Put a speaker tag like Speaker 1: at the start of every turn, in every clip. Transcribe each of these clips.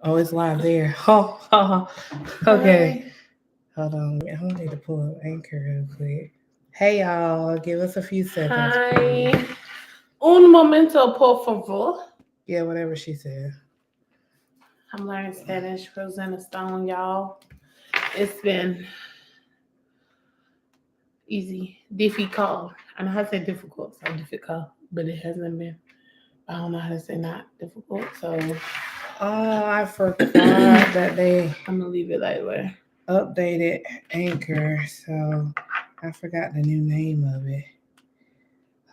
Speaker 1: Oh, it's live there. Oh, okay. Hold on. I need to pull up Anchor real quick. Hey, y'all. Give us a few seconds.
Speaker 2: Hi. Un momento, por favor.
Speaker 1: Yeah, whatever she said.
Speaker 2: I'm learning Spanish. Rosanna Stone, y'all. It's been easy. Difficult. I know how to say difficult, so difficult, but it hasn't been. I don't know how to say not difficult, so
Speaker 1: Oh, I forgot that they
Speaker 2: I'm gonna leave it that way.
Speaker 1: updated Anchor, so I forgot the new name of it.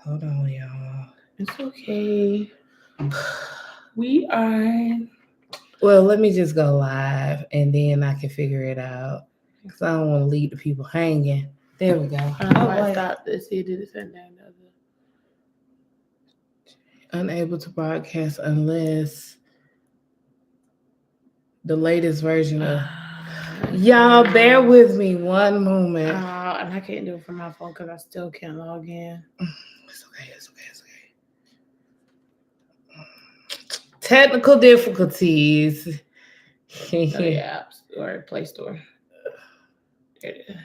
Speaker 1: Hold on, y'all.
Speaker 2: It's okay. We are.
Speaker 1: Well, let me just go live and then I can figure it out. Because I don't want to leave the people hanging. There we go.
Speaker 2: I don't know why I stopped this. He did it send down the other.
Speaker 1: Unable to broadcast unless the latest version of. Y'all, bear with me one moment.
Speaker 2: And I can't do it from my phone because I still can't log in.
Speaker 1: It's okay. It's okay. It's okay. Technical difficulties.
Speaker 2: The apps or Play Store. There it is.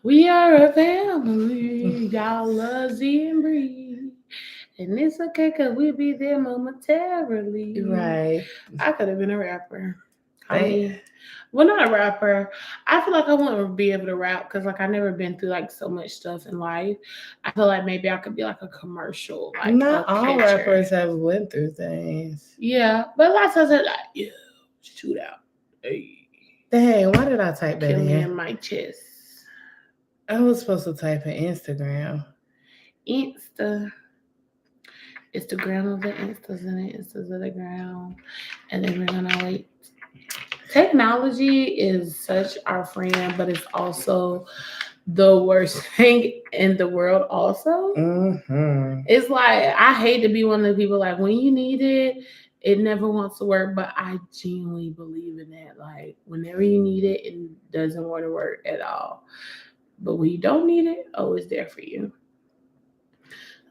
Speaker 2: We are a family. Y'all love Z and Bree. And it's okay because we'll be there momentarily.
Speaker 1: Right.
Speaker 2: I could have been a rapper. Well, not a rapper. I feel like I want to be able to rap because, like, I've never been through like so much stuff in life. I feel like maybe I could be like a commercial. Like,
Speaker 1: not all rappers have went through things.
Speaker 2: Yeah, but lots of times, like, yeah, shoot out. Hey.
Speaker 1: Dang, why did I type that
Speaker 2: in my chest?
Speaker 1: I was supposed to type in Instagram.
Speaker 2: Instagram of the Instas and the Instas of the ground. And then we're gonna wait. Technology is such our friend, but it's also the worst thing in the world also.
Speaker 1: Mm-hmm.
Speaker 2: It's like, I hate to be one of the people like, when you need it, it never wants to work, but I genuinely believe in that. Like, whenever you need it, it doesn't want to work at all. But when you don't need it, oh, it's there for you.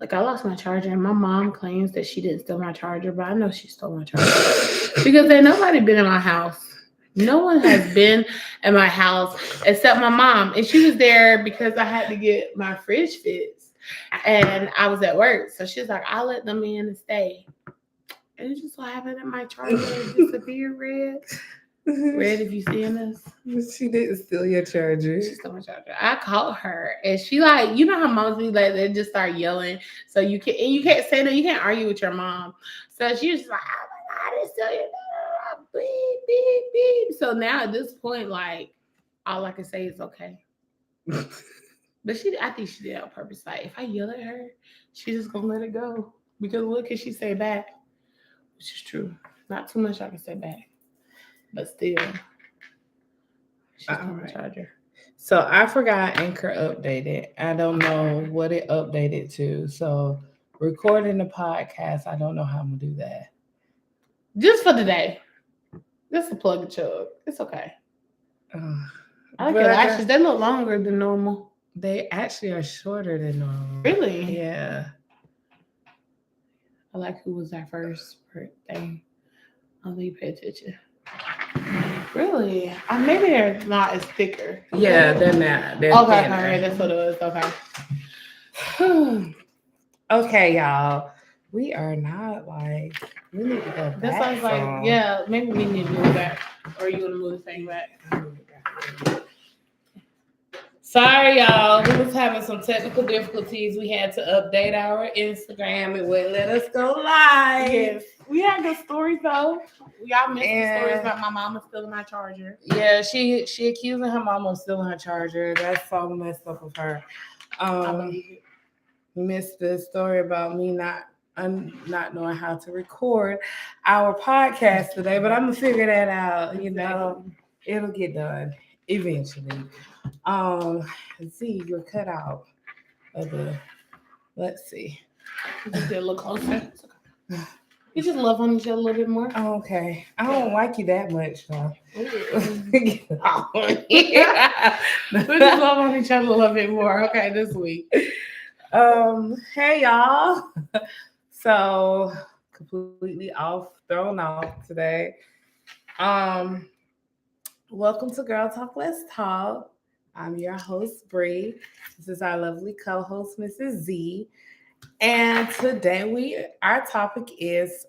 Speaker 2: Like, I lost my charger, and my mom claims that she didn't steal my charger, but I know she stole my charger because ain't nobody been in my house. No one has been in my house except my mom, and she was there because I had to get my fridge fixed, and I was at work, so she was like, "I'll let them in and stay." And it just so happened that my charger disappeared. Red, if you seeing this.
Speaker 1: She didn't steal your charger.
Speaker 2: She stole my charger. I called her and she like, you know how moms be like, they just start yelling. So you can't say no, you can't argue with your mom. So she was like, oh my God, I didn't steal your charger. Beep, beep, beep. So now at this point, like, all I can say is okay. But I think she did it on purpose. Like, if I yell at her, she's just gonna let it go. Because what can she say back? Which is true. Not too much I can say back. But still, she's on the charger.
Speaker 1: So I forgot Anchor updated. I don't know what it updated to. So recording the podcast, I don't know how I'm gonna do that.
Speaker 2: Just for today. Just a plug and chug. It's okay. I like your lashes. They look longer than normal.
Speaker 1: They actually are shorter than normal.
Speaker 2: Really?
Speaker 1: Yeah.
Speaker 2: I like who was our first thing. I'll let you pay attention. Really? Maybe they're not as thicker.
Speaker 1: Yeah, they're not. They're
Speaker 2: okay,
Speaker 1: thinner.
Speaker 2: all right, that's what it was. Okay.
Speaker 1: Okay, y'all. We are not like, we need to go back.
Speaker 2: That sounds like, yeah, maybe we need to move back. Or you want to move the thing back? Sorry, y'all. We was having some technical difficulties. We had to update our Instagram. It wouldn't let us go live. Yes. We had good stories, though. Y'all missed the stories about my mama stealing my charger.
Speaker 1: Yeah, she accusing her mama of stealing her charger. That's so messed up of her.
Speaker 2: I believe it.
Speaker 1: We missed the story about me not knowing how to record our podcast today, but I'm gonna figure that out. You know, it'll get done eventually. Z, you're cut out of the. Let's see.
Speaker 2: Just get a little closer. You just love on each other a little bit more.
Speaker 1: Oh, okay. I don't like you that much, though.
Speaker 2: We just love on each other a little bit more. Okay, this week.
Speaker 1: Hey y'all. So completely thrown off today. Welcome to Girl Talk Let's Talk. I'm your host, Bree. This is our lovely co-host, Mrs. Z. And today our topic is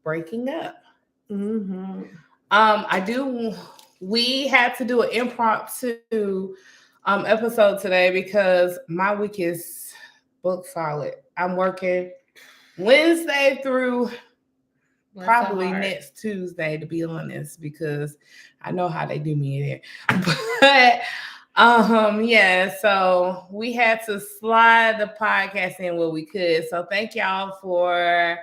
Speaker 1: breaking up.
Speaker 2: Mm-hmm.
Speaker 1: We had to do an impromptu episode today because my week is booked solid. I'm working Wednesday through probably next Tuesday, to be honest, because I know how they do me in there. But yeah, so we had to slide the podcast in where we could. So thank y'all for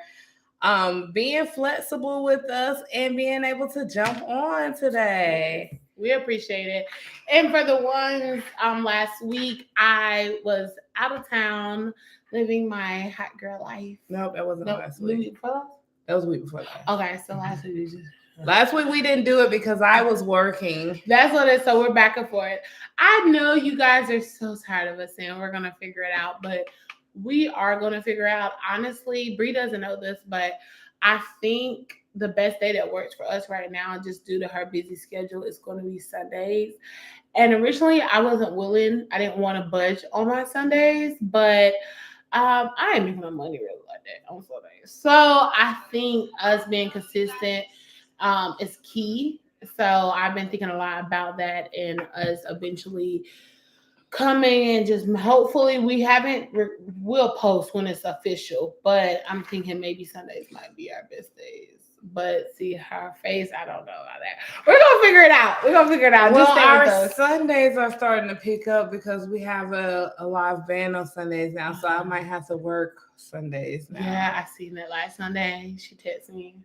Speaker 1: being flexible with us and being able to jump on today.
Speaker 2: We appreciate it. And for the ones last week, I was out of town living my hot girl life.
Speaker 1: Nope, that wasn't last week. That was the week before last.
Speaker 2: Okay, so
Speaker 1: last week we didn't do it because I was working.
Speaker 2: That's what it is. So we're back and forth. I know you guys are so tired of us saying we're gonna figure it out, but we are gonna figure out. Honestly, Bree doesn't know this, but I think the best day that works for us right now, just due to her busy schedule, is going to be Sundays. And originally, I wasn't willing. I didn't want to budge on my Sundays, but I ain't making my money really like that on Sundays. So I think us being consistent is key. So I've been thinking a lot about that and us eventually coming and just hopefully we'll post when it's official, but I'm thinking maybe Sundays might be our best days. But see her face, I don't know about that. We're gonna figure it out.
Speaker 1: Well, our Sundays are starting to pick up because we have a live band on Sundays now, so I might have to work Sundays now.
Speaker 2: Yeah, I seen that last Sunday. She texted me.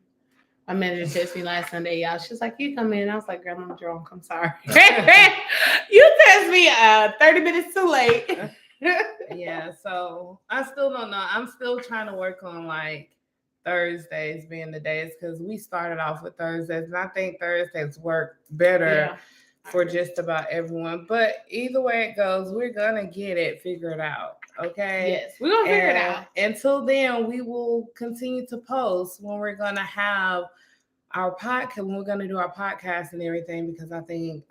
Speaker 2: My manager texted me last Sunday, y'all. She's like, you come in. I was like, girl, I'm drunk. I'm sorry. You text me 30 minutes too late.
Speaker 1: Yeah, so I still don't know. I'm still trying to work on like Thursdays being the days because we started off with Thursdays, and I think Thursdays work better for just about everyone. But either way it goes, we're gonna get it figured out. Okay.
Speaker 2: Yes, we're gonna figure it out.
Speaker 1: Until then, we will continue to post when we're gonna have our podcast, when we're gonna do our podcast and everything, because I think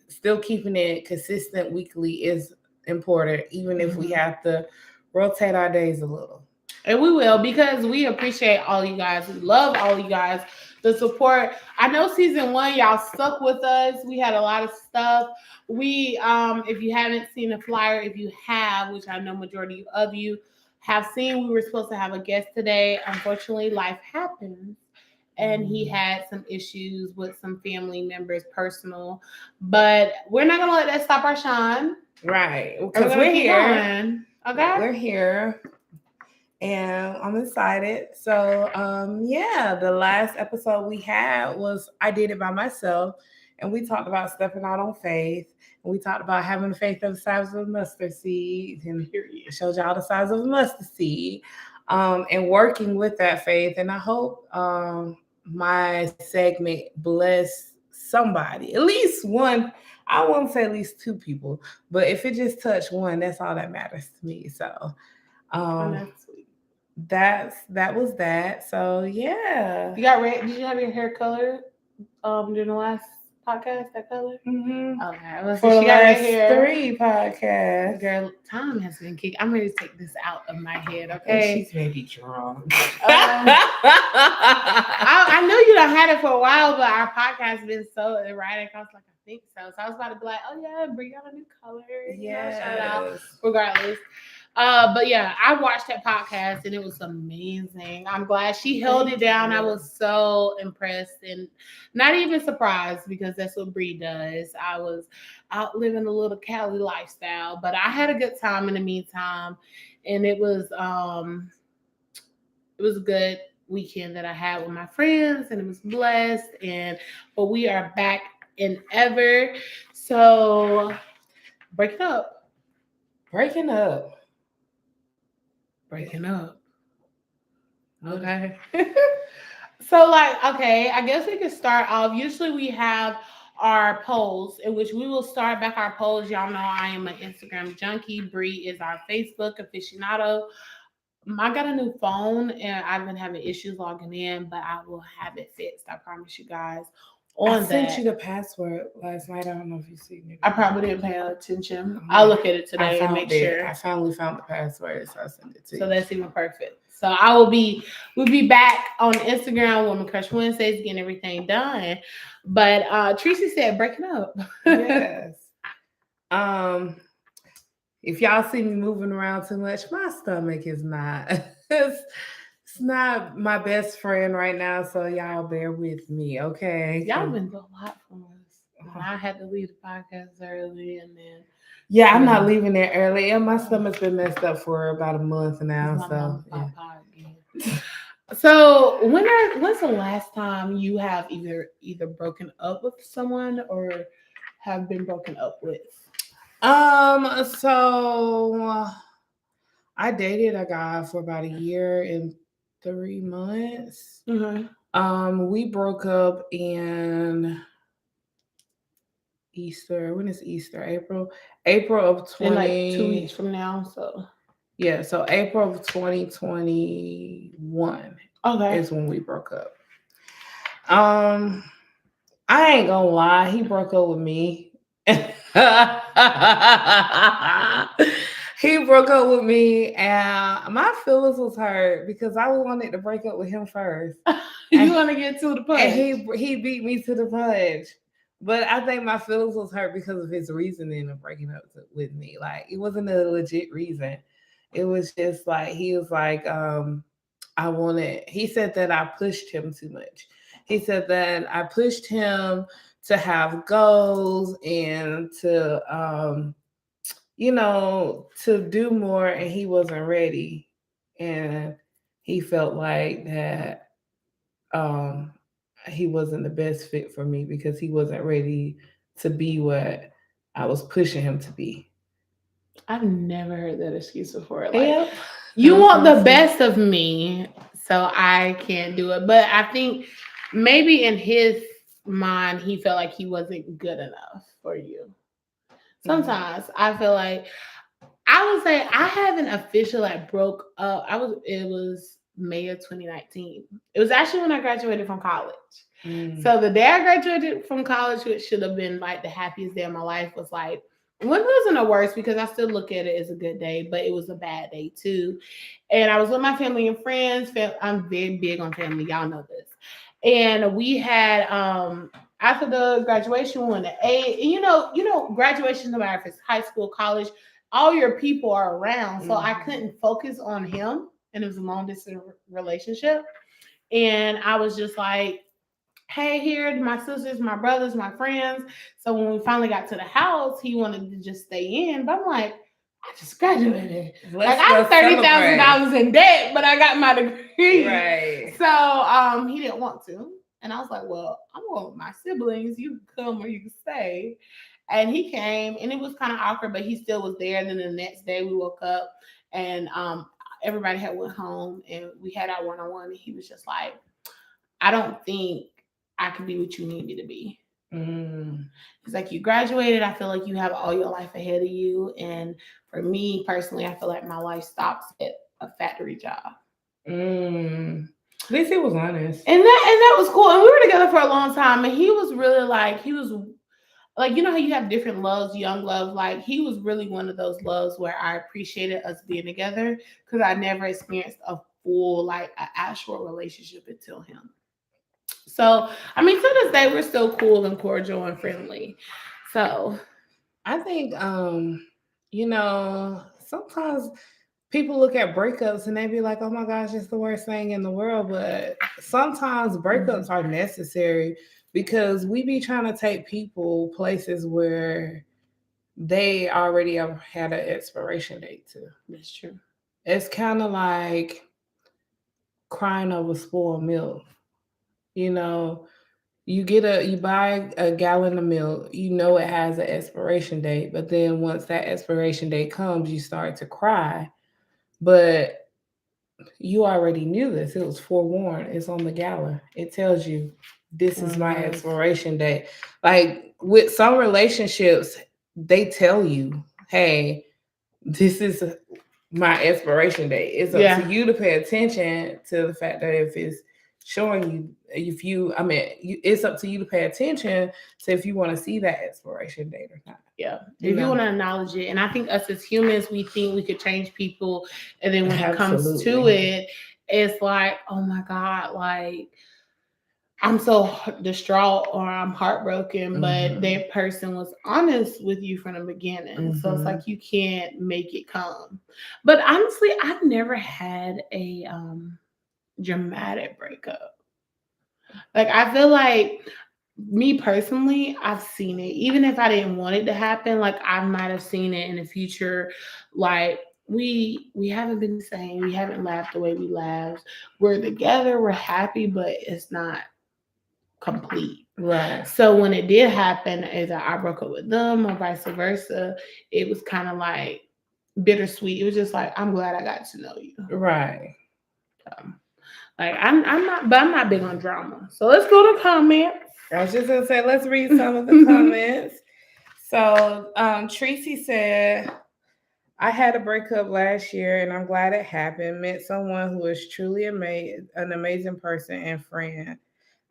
Speaker 1: still keeping it consistent weekly is important, even if we have to rotate our days a little.
Speaker 2: And we will, because we appreciate all you guys. We love all you guys. The support. I know season 1, y'all stuck with us. We had a lot of stuff. We, if you haven't seen the flyer, if you have, which I know majority of you have seen, we were supposed to have a guest today. Unfortunately, life happens. And he had some issues with some family members, personal. But we're not going to let that stop our shine.
Speaker 1: Right. Because we're here.
Speaker 2: Going. Okay.
Speaker 1: We're here. And I'm excited. So, yeah, the last episode we had was I Did It By Myself. And we talked about stepping out on faith. And we talked about having faith of the size of a mustard seed. And it showed y'all the size of a mustard seed. And working with that faith. And I hope my segment bless somebody. At least one. I won't say at least 2 people. But if it just touched one, that's all that matters to me. So, that was that. So yeah.
Speaker 2: You got red? Did you have your hair colored during the last podcast? That color?
Speaker 1: Mm-hmm.
Speaker 2: Okay.
Speaker 1: For the last 3 podcasts.
Speaker 2: Girl, time has been kicked. I'm ready to take this out of my head. Okay.
Speaker 1: She's maybe drunk.
Speaker 2: I know you done had it for a while, but our podcast has been so erratic. I was like, I think so. So I was about to be like, oh yeah, bring out a new color.
Speaker 1: Yeah.
Speaker 2: Shout out. Regardless. But yeah, I watched that podcast and it was amazing. I'm glad she held it down. I was so impressed and not even surprised because that's what Bree does. I was out living a little Cali lifestyle, but I had a good time in the meantime, and it was a good weekend that I had with my friends, and it was blessed. But we are back in ever. So breaking up. Okay. So I guess we could start off. Usually we have our polls in which we will start back our polls. Y'all know I am an Instagram junkie. Bree is our Facebook aficionado. I got a new phone and I've been having issues logging in, but I will have it fixed. I promise you guys.
Speaker 1: I
Speaker 2: On
Speaker 1: sent
Speaker 2: that,
Speaker 1: you the password last night. I don't know if you seen it.
Speaker 2: I probably didn't pay attention.
Speaker 1: Yeah.
Speaker 2: I'll look at it
Speaker 1: I
Speaker 2: today and
Speaker 1: found
Speaker 2: make
Speaker 1: it.
Speaker 2: sure.
Speaker 1: I finally found the password, so I sent it to
Speaker 2: So
Speaker 1: you.
Speaker 2: that's even perfect. So we'll be back on Instagram, Woman Crush Wednesdays, getting everything done. But Tracy said breaking up.
Speaker 1: Yes. If y'all see me moving around too much, my stomach is not. It's not my best friend right now, so y'all bear with me, okay?
Speaker 2: Y'all been through a lot from us. And I had to leave the podcast early, and then
Speaker 1: Yeah, I'm not leaving there early. And my stomach's been messed up for about a month now.
Speaker 2: my
Speaker 1: So
Speaker 2: mom
Speaker 1: yeah.
Speaker 2: pop again. So when's the last time you have either broken up with someone or have been broken up with?
Speaker 1: So I dated a guy for about a year and 3 months. We broke up in Easter. When is Easter? April of 20.
Speaker 2: In like 2 weeks from now. So
Speaker 1: yeah, so April of 2021 is when we broke up. I ain't gonna lie, he broke up with me. He broke up with me, and my feelings was hurt because I wanted to break up with him first.
Speaker 2: You want to get to the punch,
Speaker 1: and he beat me to the punch. But I think my feelings was hurt because of his reasoning of breaking up with me. Like, it wasn't a legit reason. It was just like he was like, he said that I pushed him too much. He said that I pushed him to have goals and to to do more, and he wasn't ready. And he felt like that he wasn't the best fit for me because he wasn't ready to be what I was pushing him to be.
Speaker 2: I've never heard that excuse before. Like,
Speaker 1: Yep.
Speaker 2: You want the best of me, so I can't do it. But I think maybe in his mind, he felt like he wasn't good enough for you. Sometimes I feel like I would say I haven't officially broke up. It was May of 2019. It was actually when I graduated from college. So the day I graduated from college, which should have been like the happiest day of my life, was like, one wasn't the worst because I still look at it as a good day, but it was a bad day too. And I was with my family and friends. I'm very big on family, y'all know this. And we had after the graduation, when graduation, no matter if it's high school, college, all your people are around. So I couldn't focus on him, and it was a long distance relationship. And I was just like, hey, here, my sisters, my brothers, my friends. So when we finally got to the house, he wanted to just stay in. But I'm like, I just graduated. I'm $30,000 in debt, but I got my degree.
Speaker 1: Right.
Speaker 2: So he didn't want to. And I was like, well, I'm going with my siblings. You can come or you can stay. And he came, and it was kind of awkward, but he still was there. And then the next day we woke up, and everybody had went home, and we had our one-on-one. And he was just like, I don't think I can be what you need me to be. It's like, you graduated. I feel like you have all your life ahead of you. And for me personally, I feel like my life stops at a factory job.
Speaker 1: At least he was honest.
Speaker 2: And that was cool. And we were together for a long time. And he was really like, you know how you have different loves, young love. Like, he was really one of those loves where I appreciated us being together because I never experienced a full, like, an actual relationship until him. So, I mean, to this day, we're still cool and cordial and friendly. So,
Speaker 1: I think, sometimes people look at breakups and they be like, oh my gosh, it's the worst thing in the world. But sometimes breakups are necessary because we be trying to take people places where they already have had an expiration date to.
Speaker 2: That's true.
Speaker 1: It's kind of like crying over spoiled milk. You buy a gallon of milk, it has an expiration date, but then once that expiration date comes, you start to cry. But you already knew this. It was forewarned. It's on the gallon. It tells you this is my expiration date. Like, with some relationships, they tell you, hey, this is my expiration date. It's up to you to pay attention to the fact that if it's showing you, it's up to you to pay attention to if you want to see that expiration date or not.
Speaker 2: Yeah, if you want to acknowledge it. And I think us as humans, we think we could change people, and then when it comes to it, it's like, oh my God, like I'm so distraught or I'm heartbroken, but that person was honest with you from the beginning. So it's like you can't make it come. But honestly, I've never had a dramatic breakup. Like I feel like me personally, I've seen it. Even if I didn't want it to happen, like I might have seen it in the future. Like we haven't been the same. We haven't laughed the way we laughed. We're together, we're happy, but it's not complete.
Speaker 1: Right.
Speaker 2: So when it did happen, either I broke up with them or vice versa, it was kind of like bittersweet. It was just like, I'm glad I got to know you.
Speaker 1: Right.
Speaker 2: Like I'm not big on drama. So let's go to comments.
Speaker 1: I was just gonna say, let's read some of the comments. So Tracy said, I had a breakup last year and I'm glad it happened. Met someone who is truly an amazing person and friend.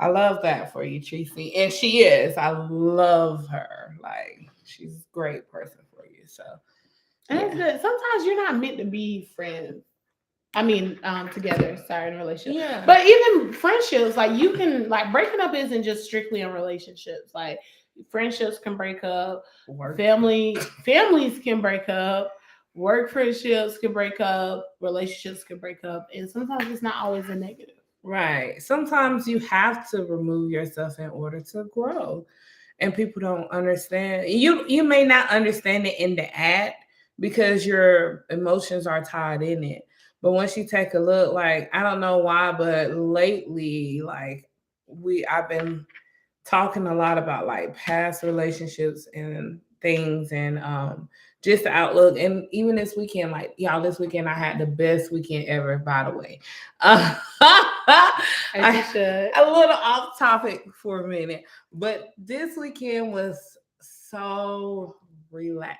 Speaker 1: I love that for you, Tracy. And she is. I love her. Like, she's a great person for you. So
Speaker 2: and yeah. Sometimes you're not meant to be friends. I mean, together, in a relationship. Yeah. But even friendships, like you can, like breaking up isn't just strictly in relationships. Like friendships can break up, families can break up, work friendships can break up, relationships can break up, and sometimes it's not always a negative.
Speaker 1: Right. Sometimes you have to remove yourself in order to grow, and people don't understand. You may not understand it in the act because your emotions are tied in it. But once you take a look, like I don't know why, but lately, like I've been talking a lot about like past relationships and things, and just the outlook. And even this weekend, like y'all, this weekend I had the best weekend ever, by the way. A little off topic for a minute, but this weekend was so relaxing.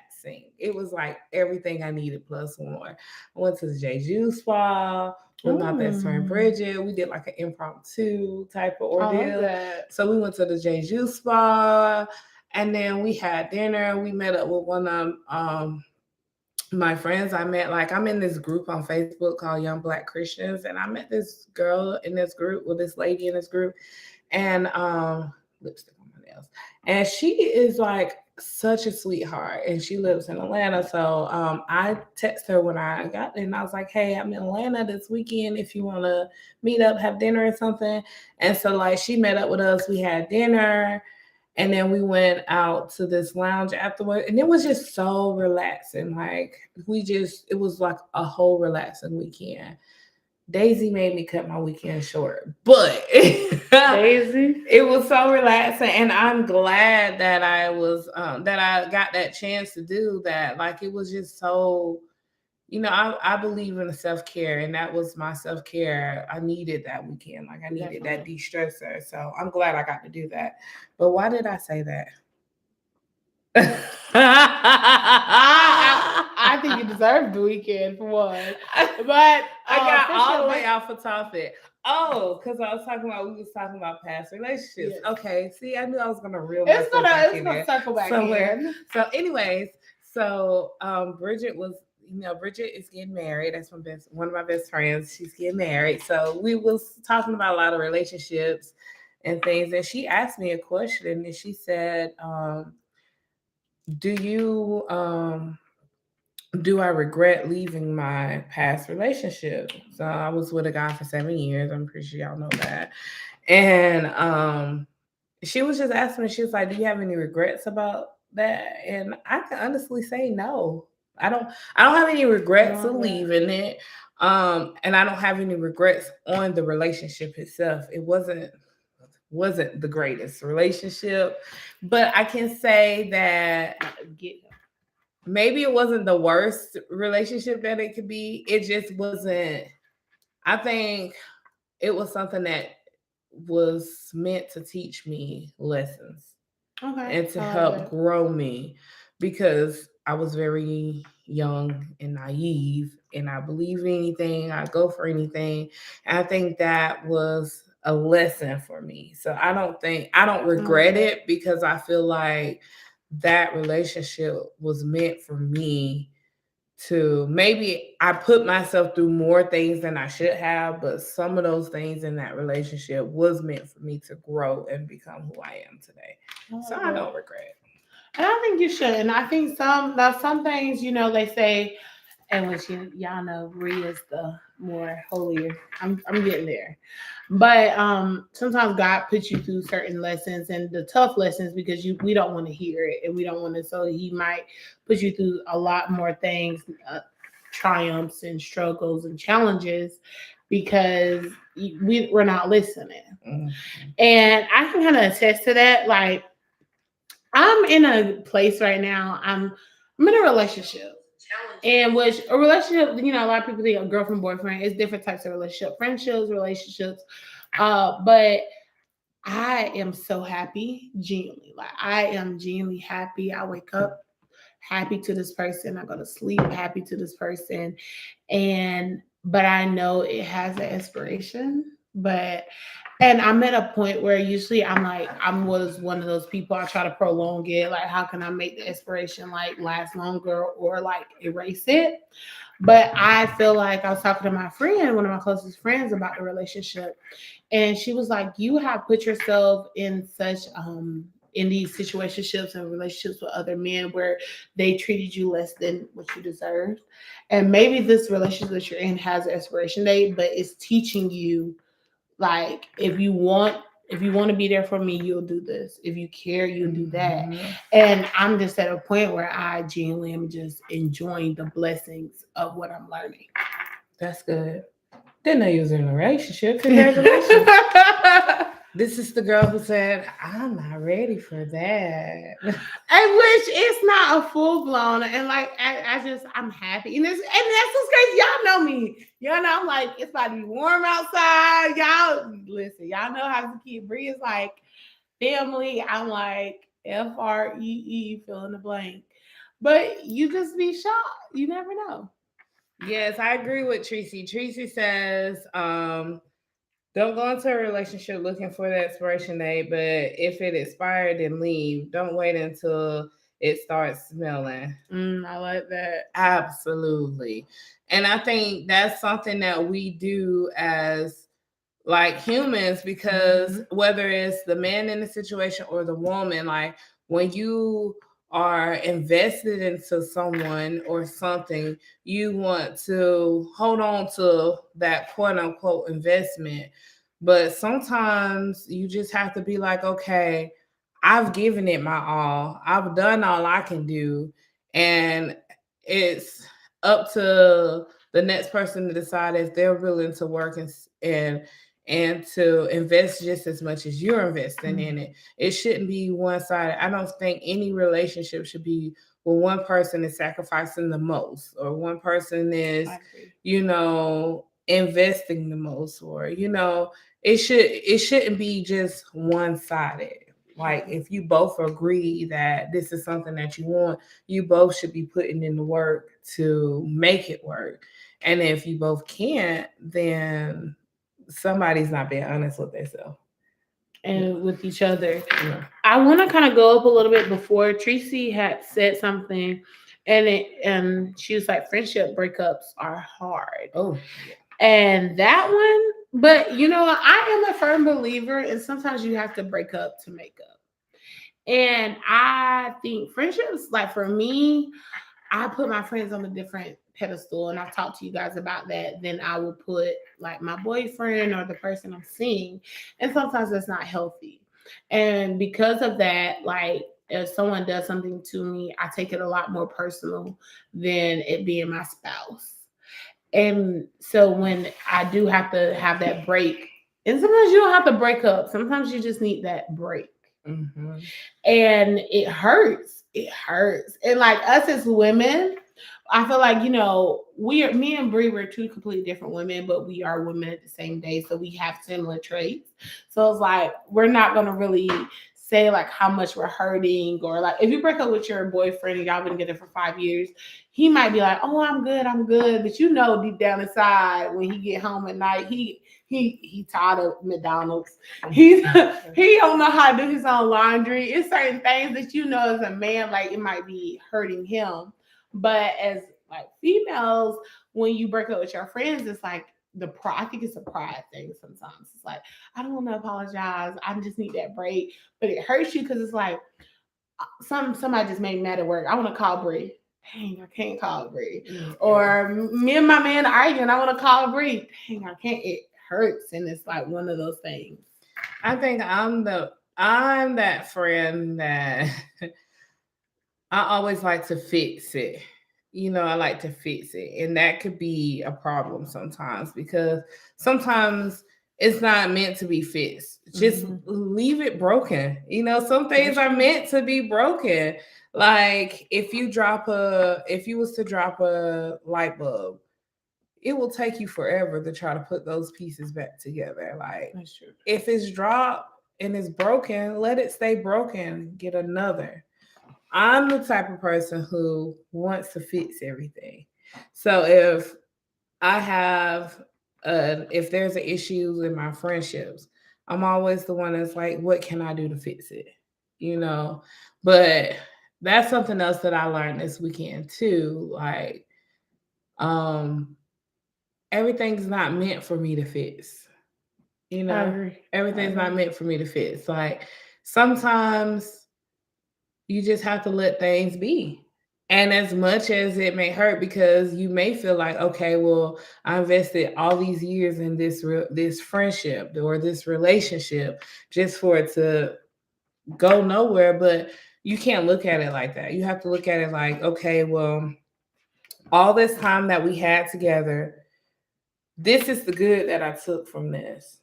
Speaker 1: It was like everything I needed plus more. I went to the Jeju spa with my best friend Bridget. We did like an impromptu type of ordeal. So we went to the Jeju spa, and then we had dinner. We met up with one of my friends. I'm in this group on Facebook called Young Black Christians, and I met this girl in this group, with this lady in this group, and lipstick on my nails. And she is like such a sweetheart, and she lives in Atlanta. So I texted her when I got there, and I was like, hey, I'm in Atlanta this weekend if you want to meet up, have dinner or something. And so like she met up with us, we had dinner, and then we went out to this lounge afterward, and it was just so relaxing. Like it was like a whole relaxing weekend. Daisy made me cut my weekend short, but
Speaker 2: Daisy,
Speaker 1: it was so relaxing, and I'm glad that I was that I got that chance to do that. Like it was just so, I believe in self-care, and that was my self-care. I needed that weekend. Like I needed that de-stressor. So I'm glad I got to do that. But why did I say that?
Speaker 2: I think you deserve the weekend for one. But
Speaker 1: I got all the way off of topic. Oh, because we was talking about past relationships. Yes. Okay. See, I knew I was gonna reel myself back in there. It's gonna circle back somewhere. So, anyways, Bridget was, Bridget is getting married. That's one of my best friends. She's getting married. So we was talking about a lot of relationships and things, and she asked me a question, and she said, do I regret leaving my past relationship? So I was with a guy for 7 years. I'm pretty sure y'all know that. And she was just asking me, she was like, do you have any regrets about that? And I can honestly say no. I don't have any regrets of leaving it. And I don't have any regrets on the relationship itself. It wasn't the greatest relationship, but I can say that maybe it wasn't the worst relationship that it could be. It just wasn't. I think it was something that was meant to teach me lessons, and to help grow me, because I was very, young and naive, and I believe in anything, I go for anything. And I think that was a lesson for me. So I don't regret it, because I feel like that relationship was meant for me to, maybe I put myself through more things than I should have, but some of those things in that relationship was meant for me to grow and become who I am today. So I don't regret.
Speaker 2: And I think you should. And I think some things, you know, they say, and which y'all know, Bree is the more holier. I'm getting there. But sometimes God puts you through certain lessons and the tough lessons because we don't want to hear it and we don't want to. So He might put you through a lot more things, triumphs and struggles and challenges, because we're not listening.
Speaker 1: Mm-hmm.
Speaker 2: And I can kind of attest to that. Like, I'm in a place right now. I'm in a relationship. And which a relationship, you know, a lot of people think a girlfriend, boyfriend is different types of relationship, friendships, relationships. But I am so happy, genuinely. Like, I am genuinely happy. I wake up happy to this person. I go to sleep happy to this person. But I know it has an expiration. And I'm at a point where usually I was one of those people, I try to prolong it. Like, how can I make the expiration like last longer or like erase it? But I feel like I was talking to my friend, one of my closest friends, about the relationship. And she was like, you have put yourself in such in these situationships and relationships with other men where they treated you less than what you deserved. And maybe this relationship that you're in has an expiration date, but it's teaching you, like, if you want to be there for me, you'll do this. If you care, you'll do that.
Speaker 1: Mm-hmm.
Speaker 2: And I'm just at a point where I genuinely am just enjoying the blessings of what I'm learning.
Speaker 1: That's good. Didn't know you was in a relationship. Congratulations. This is the girl who said, I'm not ready for that.
Speaker 2: And which it's not a full blown, and like I'm happy. And that's what's crazy. Y'all know me. Y'all know I'm like, it's about to be warm outside. Y'all listen, y'all know how to keep Bree is like family. I'm like FREE, fill in the blank. But you just be shocked. You never know.
Speaker 1: Yes, I agree with Tracy. Tracy says, don't go into a relationship looking for the expiration date, but if it expired, then leave. Don't wait until it starts smelling.
Speaker 2: I like that.
Speaker 1: Absolutely. And I think that's something that we do as like humans, because whether it's the man in the situation or the woman, like when you are invested into someone or something, you want to hold on to that quote unquote investment. But sometimes you just have to be like, okay, I've given it my all. I've done all I can do. And it's up to the next person to decide if they're willing to work and to invest just as much as you're investing in it. It shouldn't be one-sided. I don't think any relationship should be where one person is sacrificing the most, or one person is, investing the most, or it shouldn't be just one-sided. Like, if you both agree that this is something that you want, you both should be putting in the work to make it work. And if you both can't, then somebody's not being honest with themselves
Speaker 2: and with each other. Yeah. I want to kind of go up a little bit before Tracy had said something, and she was like, friendship breakups are hard.
Speaker 1: Oh,
Speaker 2: and that one, but I am a firm believer, and sometimes you have to break up to make up. And I think friendships, like for me, I put my friends on a different pedestal, and I've talked to you guys about that, then I will put like my boyfriend or the person I'm seeing. And sometimes that's not healthy. And because of that, like if someone does something to me, I take it a lot more personal than it being my spouse. And so when I do have to have that break, and sometimes you don't have to break up, sometimes you just need that break. Mm-hmm. And it hurts. It hurts. And like us as women, I feel like, me and Bree, we're two completely different women, but we are women at the same day. So we have similar traits. So it's like, we're not going to really say like how much we're hurting, or like if you break up with your boyfriend and y'all been together for 5 years, he might be like, "Oh, I'm good," but you know deep down inside when he get home at night, he tired of McDonald's. He don't know how to do his own laundry. It's certain things that you know as a man, like it might be hurting him, but as like females, when you break up with your friends, it's like I think it's a pride thing sometimes. It's like, I don't want to apologize. I just need that break. But it hurts you because it's like somebody just made me mad at work. I want to call Bree. Dang, I can't call Bree. Or me and my man arguing, I want to call Bree. Dang, I can't. It hurts. And it's like one of those things.
Speaker 1: I think I'm that friend that I always like to fix it. I like to fix it. And that could be a problem sometimes because sometimes it's not meant to be fixed. Just leave it broken. Some things are meant to be broken. Like if you was to drop a light bulb, it will take you forever to try to put those pieces back together. Like if it's dropped and it's broken, let it stay broken. Get another. I'm the type of person who wants to fix everything. So if there's an issue in my friendships, I'm always the one that's like, what can I do to fix it? But that's something else that I learned this weekend too. Like, everything's not meant for me to fix. Everything's not meant for me to fix. Like sometimes you just have to let things be. And as much as it may hurt, because you may feel like, okay, well, I invested all these years in this friendship or this relationship just for it to go nowhere. But you can't look at it like that. You have to look at it like, okay, well, all this time that we had together, this is the good that I took from this.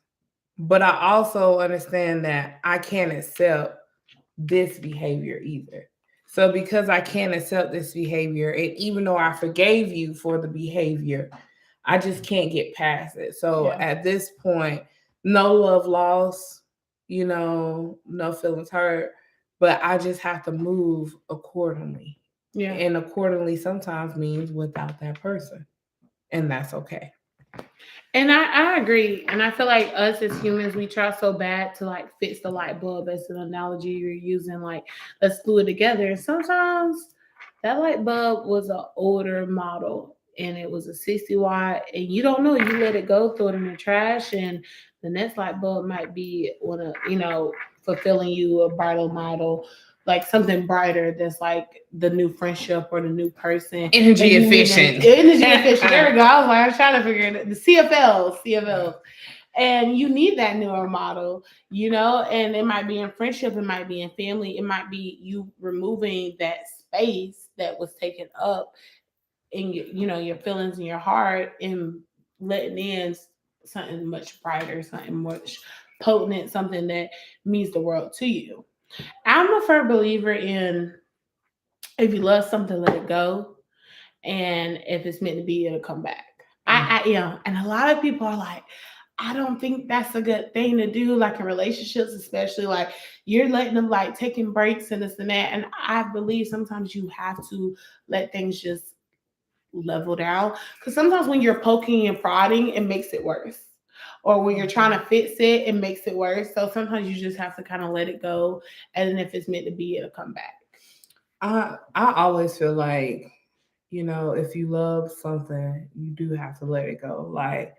Speaker 1: But I also understand that I can't accept this behavior either. So because I can't accept this behavior, and even though I forgave you for the behavior, I just can't get past it. So at this point, no love lost, no feelings hurt, but I just have to move accordingly. Yeah. And accordingly sometimes means without that person. And that's okay.
Speaker 2: And I agree. And I feel like us as humans, we try so bad to like fix the light bulb as an analogy you're using, like let's glue it together. And sometimes that light bulb was an older model and it was a 60 watt and you don't know, you let it go, throw it in the trash, and the next light bulb might be one of, fulfilling you a brighter model, like something brighter that's like the new friendship or the new person.
Speaker 1: Energy efficient.
Speaker 2: There we go. I was trying to figure it out. The CFLs. And you need that newer model, and it might be in friendship, it might be in family, it might be you removing that space that was taken up in your feelings in your heart and letting in something much brighter, something much potent, something that means the world to you. I'm a firm believer in if you love something, let it go. And if it's meant to be, it'll come back. And a lot of people are like, I don't think that's a good thing to do, like in relationships, especially like you're letting them like taking breaks and this and that. And I believe sometimes you have to let things just level down. Because sometimes when you're poking and prodding, it makes it worse. Or when you're trying to fix it, it makes it worse. So sometimes you just have to kind of let it go. And then if it's meant to be, it'll come back.
Speaker 1: I always feel like, if you love something, you do have to let it go. Like,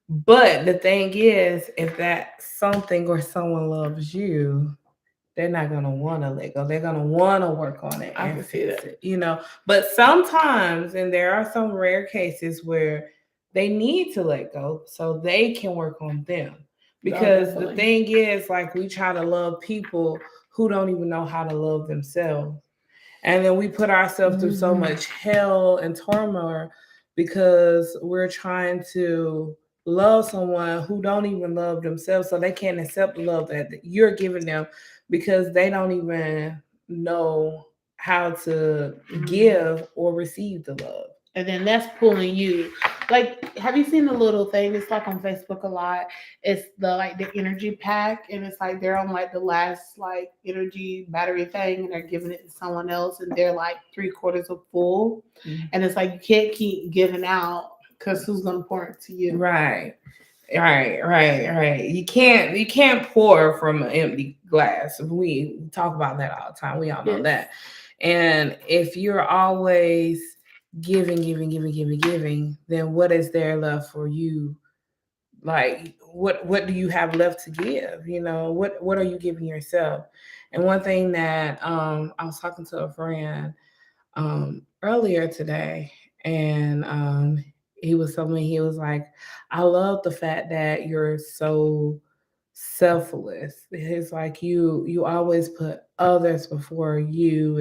Speaker 1: but the thing is, if that something or someone loves you, they're not gonna want to let go. They're gonna want to work on it and fix it, But sometimes, and there are some rare cases where they need to let go so they can work on them. Because the thing is, like, we try to love people who don't even know how to love themselves. And then we put ourselves through so much hell and turmoil because we're trying to love someone who don't even love themselves, so they can't accept the love that you're giving them because they don't even know how to give or receive the love.
Speaker 2: And then that's pulling you. like, have you seen the little thing? It's like on Facebook a lot. It's the energy pack, and it's like they're on like the last like energy battery thing, and they're giving it to someone else, and they're like 3/4 of full, and it's like you can't keep giving out because who's gonna pour it to you?
Speaker 1: Right. Right. You can't pour from an empty glass. We talk about that all the time. We all know
Speaker 2: Yes.
Speaker 1: that. And if you're always giving, then what is there left for you? Like what do you have left to give? You know, what are you giving yourself? And one thing that I was talking to a friend earlier today, and he was telling me, he was like, I love the fact that you're so selfless. It's like you always put others before you,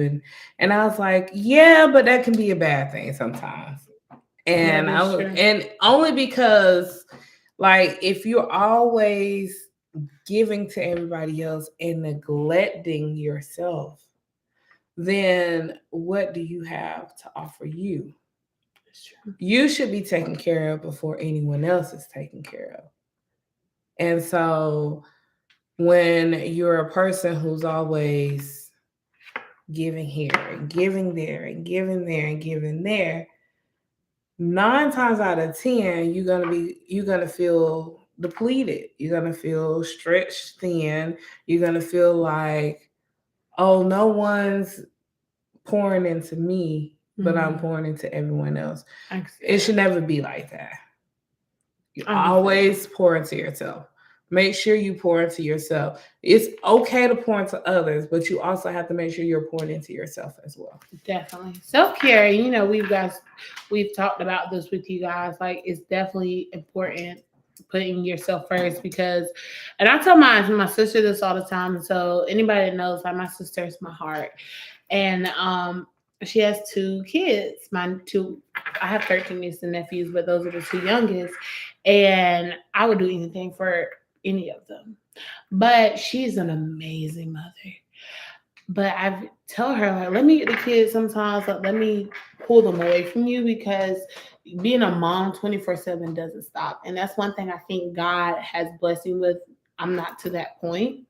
Speaker 1: and I was like, yeah, but that can be a bad thing sometimes. And
Speaker 2: That
Speaker 1: I
Speaker 2: is
Speaker 1: was,
Speaker 2: true.
Speaker 1: and only because, like, if you're always giving to everybody else and neglecting yourself, then what do you have to offer you?
Speaker 2: That's true.
Speaker 1: You should be taken care of before anyone else is taken care of. And so when you're a person who's always giving here and giving there and giving there and giving there, 9 times out of 10, you're gonna feel depleted. You're gonna feel stretched thin. You're gonna feel like, oh, no one's pouring into me, but I'm pouring into everyone else. It should never be like that. You always pour into yourself. Make sure you pour into yourself. It's okay to pour into others, but you also have to make sure you're pouring into yourself as well.
Speaker 2: Definitely. Self-care, we've talked about this with you guys. Like, it's definitely important putting yourself first because, and I tell my sister this all the time. So anybody that knows, like, my sister is my heart. And she has 2 kids. I have 13 nieces and nephews, but those are the 2 youngest. And I would do anything for any of them. But she's an amazing mother. But I tell her, like, let me get the kids sometimes, like, let me pull them away from you because being a mom 24/7 doesn't stop. And that's one thing I think God has blessed me with. I'm not to that point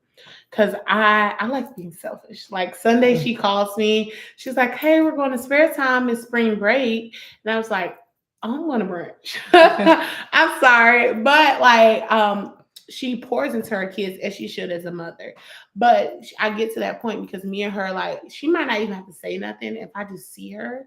Speaker 2: because I like being selfish. Like Sunday, she calls me. She's like, hey, we're going to spare time. It's spring break. And I was like, oh, I'm going to brunch. I'm sorry. But like, she pours into her kids as she should as a mother. But I get to that point because me and her, like, she might not even have to say nothing. If I just see her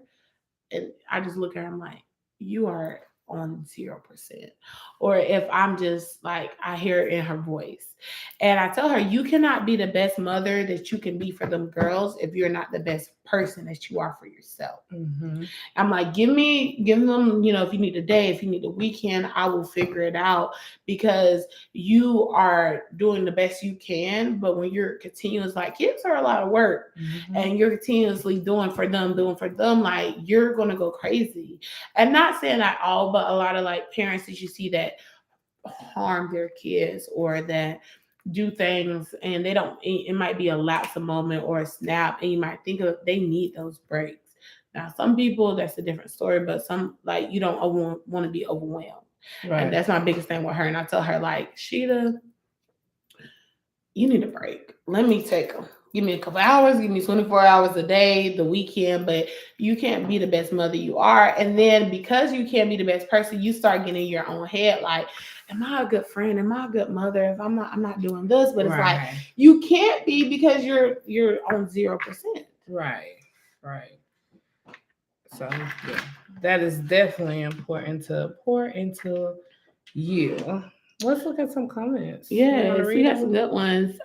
Speaker 2: and I just look at her, I'm like, you are on 0%. Or if I'm just like, I hear it in her voice. And I tell her, you cannot be the best mother that you can be for them girls if you're not the best person that you are for yourself.
Speaker 1: Mm-hmm.
Speaker 2: I'm like, give them, if you need a day, if you need a weekend, I will figure it out because you are doing the best you can. But when you're continuous, like, kids are a lot of work, and you're continuously doing for them, like, you're going to go crazy. And not saying that all, but a lot of like parents that you see that harm their kids or that do things and they don't, it might be a lapse of moment or a snap, and you might think of they need those breaks. Now, some people, that's a different story, but some, like, you don't want to be overwhelmed. Right. And that's my biggest thing with her. And I tell her, like, Sheeta, you need a break. Let me take them. Give me a couple hours, give me 24 hours a day, the weekend, but you can't be the best mother you are. And then because you can't be the best person, you start getting in your own head, like, am I a good friend? Am I a good mother? If I'm not doing this, but it's like you can't be because you're on 0%.
Speaker 1: Right. So yeah, that is definitely important to pour into you. Let's look at some comments.
Speaker 2: Yes, we got some good ones.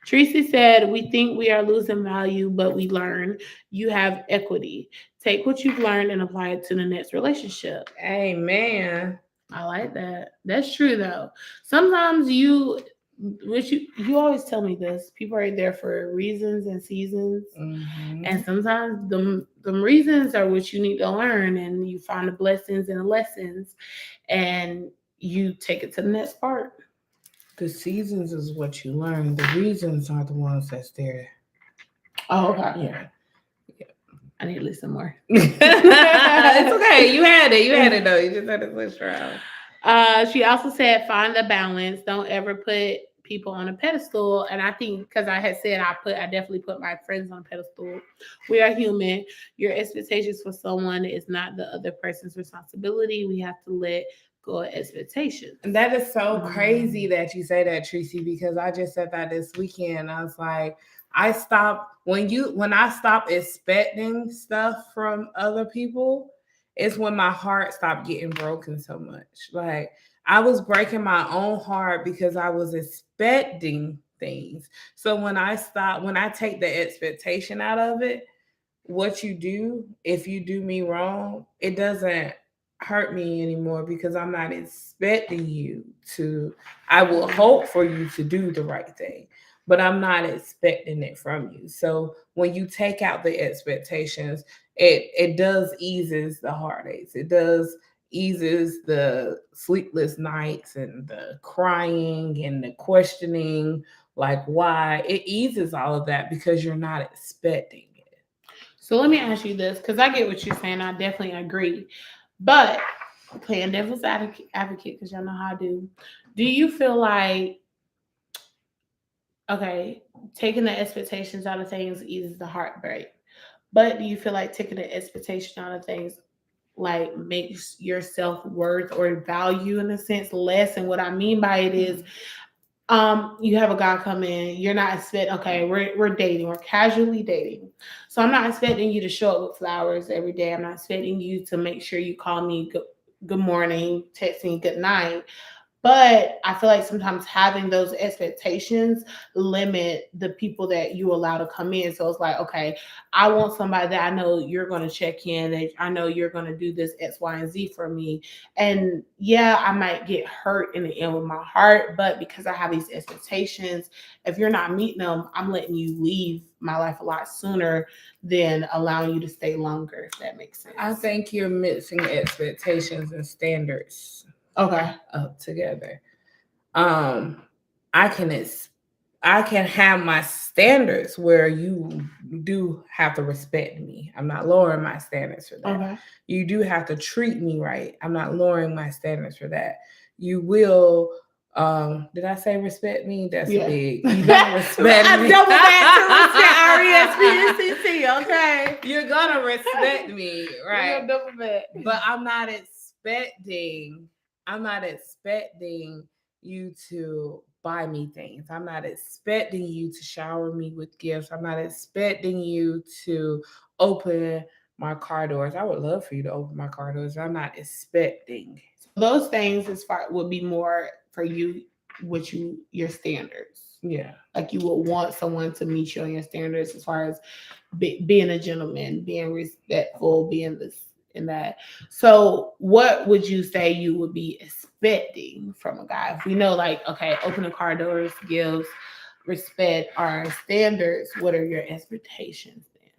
Speaker 2: Tracy said, we think we are losing value, but we learn. You have equity. Take what you've learned and apply it to the next relationship.
Speaker 1: Amen.
Speaker 2: I like that. That's true though. Sometimes you always tell me this. People are there for reasons and seasons.
Speaker 1: Mm-hmm.
Speaker 2: And sometimes them reasons are what you need to learn, and you find the blessings and the lessons and you take it to the next part.
Speaker 1: The seasons is what you learn. The reasons are the ones that's there.
Speaker 2: Oh, okay.
Speaker 1: Yeah.
Speaker 2: I need to listen more.
Speaker 1: It's okay. You had it. You had it though. You just had to switch around.
Speaker 2: She also said, find the balance. Don't ever put people on a pedestal. And I think because I had said I definitely put my friends on a pedestal. We are human. Your expectations for someone is not the other person's responsibility. We have to let go of expectations.
Speaker 1: And that is so crazy that you say that, Tracy, because I just said that this weekend. I was like, when I stop expecting stuff from other people, it's when my heart stopped getting broken so much. Like I was breaking my own heart because I was expecting things. So when I take the expectation out of it, what you do, if you do me wrong, it doesn't hurt me anymore because I'm not expecting you to. I will hope for you to do the right thing, but I'm not expecting it from you. So when you take out the expectations, it does eases the heartaches. It does eases the sleepless nights and the crying and the questioning, like why. It eases all of that because you're not expecting it.
Speaker 2: So let me ask you this, because I get what you're saying. I definitely agree. But playing devil's advocate, because y'all know how I do. Do you feel like, okay, taking the expectations out of things eases the heartbreak, but do you feel like taking the expectation out of things like makes your self-worth or value in a sense less? And what I mean by it is, you have a guy come in, you're not expecting, okay, we're dating, we're casually dating. So I'm not expecting you to show up with flowers every day. I'm not expecting you to make sure you call me good morning, text me good night. But I feel like sometimes having those expectations limit the people that you allow to come in. So it's like, okay, I want somebody that I know you're going to check in, that I know you're going to do this X, Y, and Z for me. And yeah, I might get hurt in the end with my heart, but because I have these expectations, if you're not meeting them, I'm letting you leave my life a lot sooner than allowing you to stay longer, if that makes sense.
Speaker 1: I think you're mixing expectations and standards
Speaker 2: Okay.
Speaker 1: up together. I can have my standards where you do have to respect me. I'm not lowering my standards for that.
Speaker 2: Okay.
Speaker 1: You do have to treat me right. I'm not lowering my standards for that. You will did I say respect me? That's big. You gotta respect me.
Speaker 2: Double back to respect RESPCC, okay?
Speaker 1: You're gonna respect me, right?
Speaker 2: Double back.
Speaker 1: But I'm not expecting you to buy me things. I'm not expecting you to shower me with gifts. I'm not expecting you to open my car doors. I would love for you to open my car doors. I'm not expecting.
Speaker 2: Those things as far would be more for you with your standards.
Speaker 1: Yeah.
Speaker 2: Like you would want someone to meet you on your standards as far as being a gentleman, being respectful, being this and that. So what would you say you would be expecting from a guy? If we know, like, okay, open the car doors, gifts, respect our standards, what are your expectations then?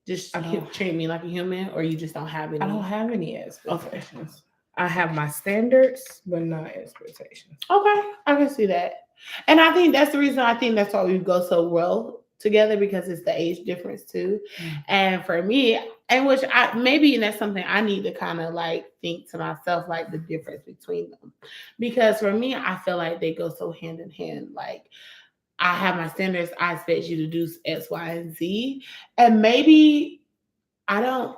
Speaker 2: Just treat me like a human, or you just don't have any?
Speaker 1: I don't have any expectations. Okay. I have my standards, but not expectations.
Speaker 2: Okay, I can see that. And I think that's the reason, I think that's why we go so well together, because it's the age difference too. And for me, and which maybe that's something I need to kind of like think to myself, like the difference between them. Because for me, I feel like they go so hand in hand. Like I have my standards, I expect you to do X, Y, and Z. And maybe I don't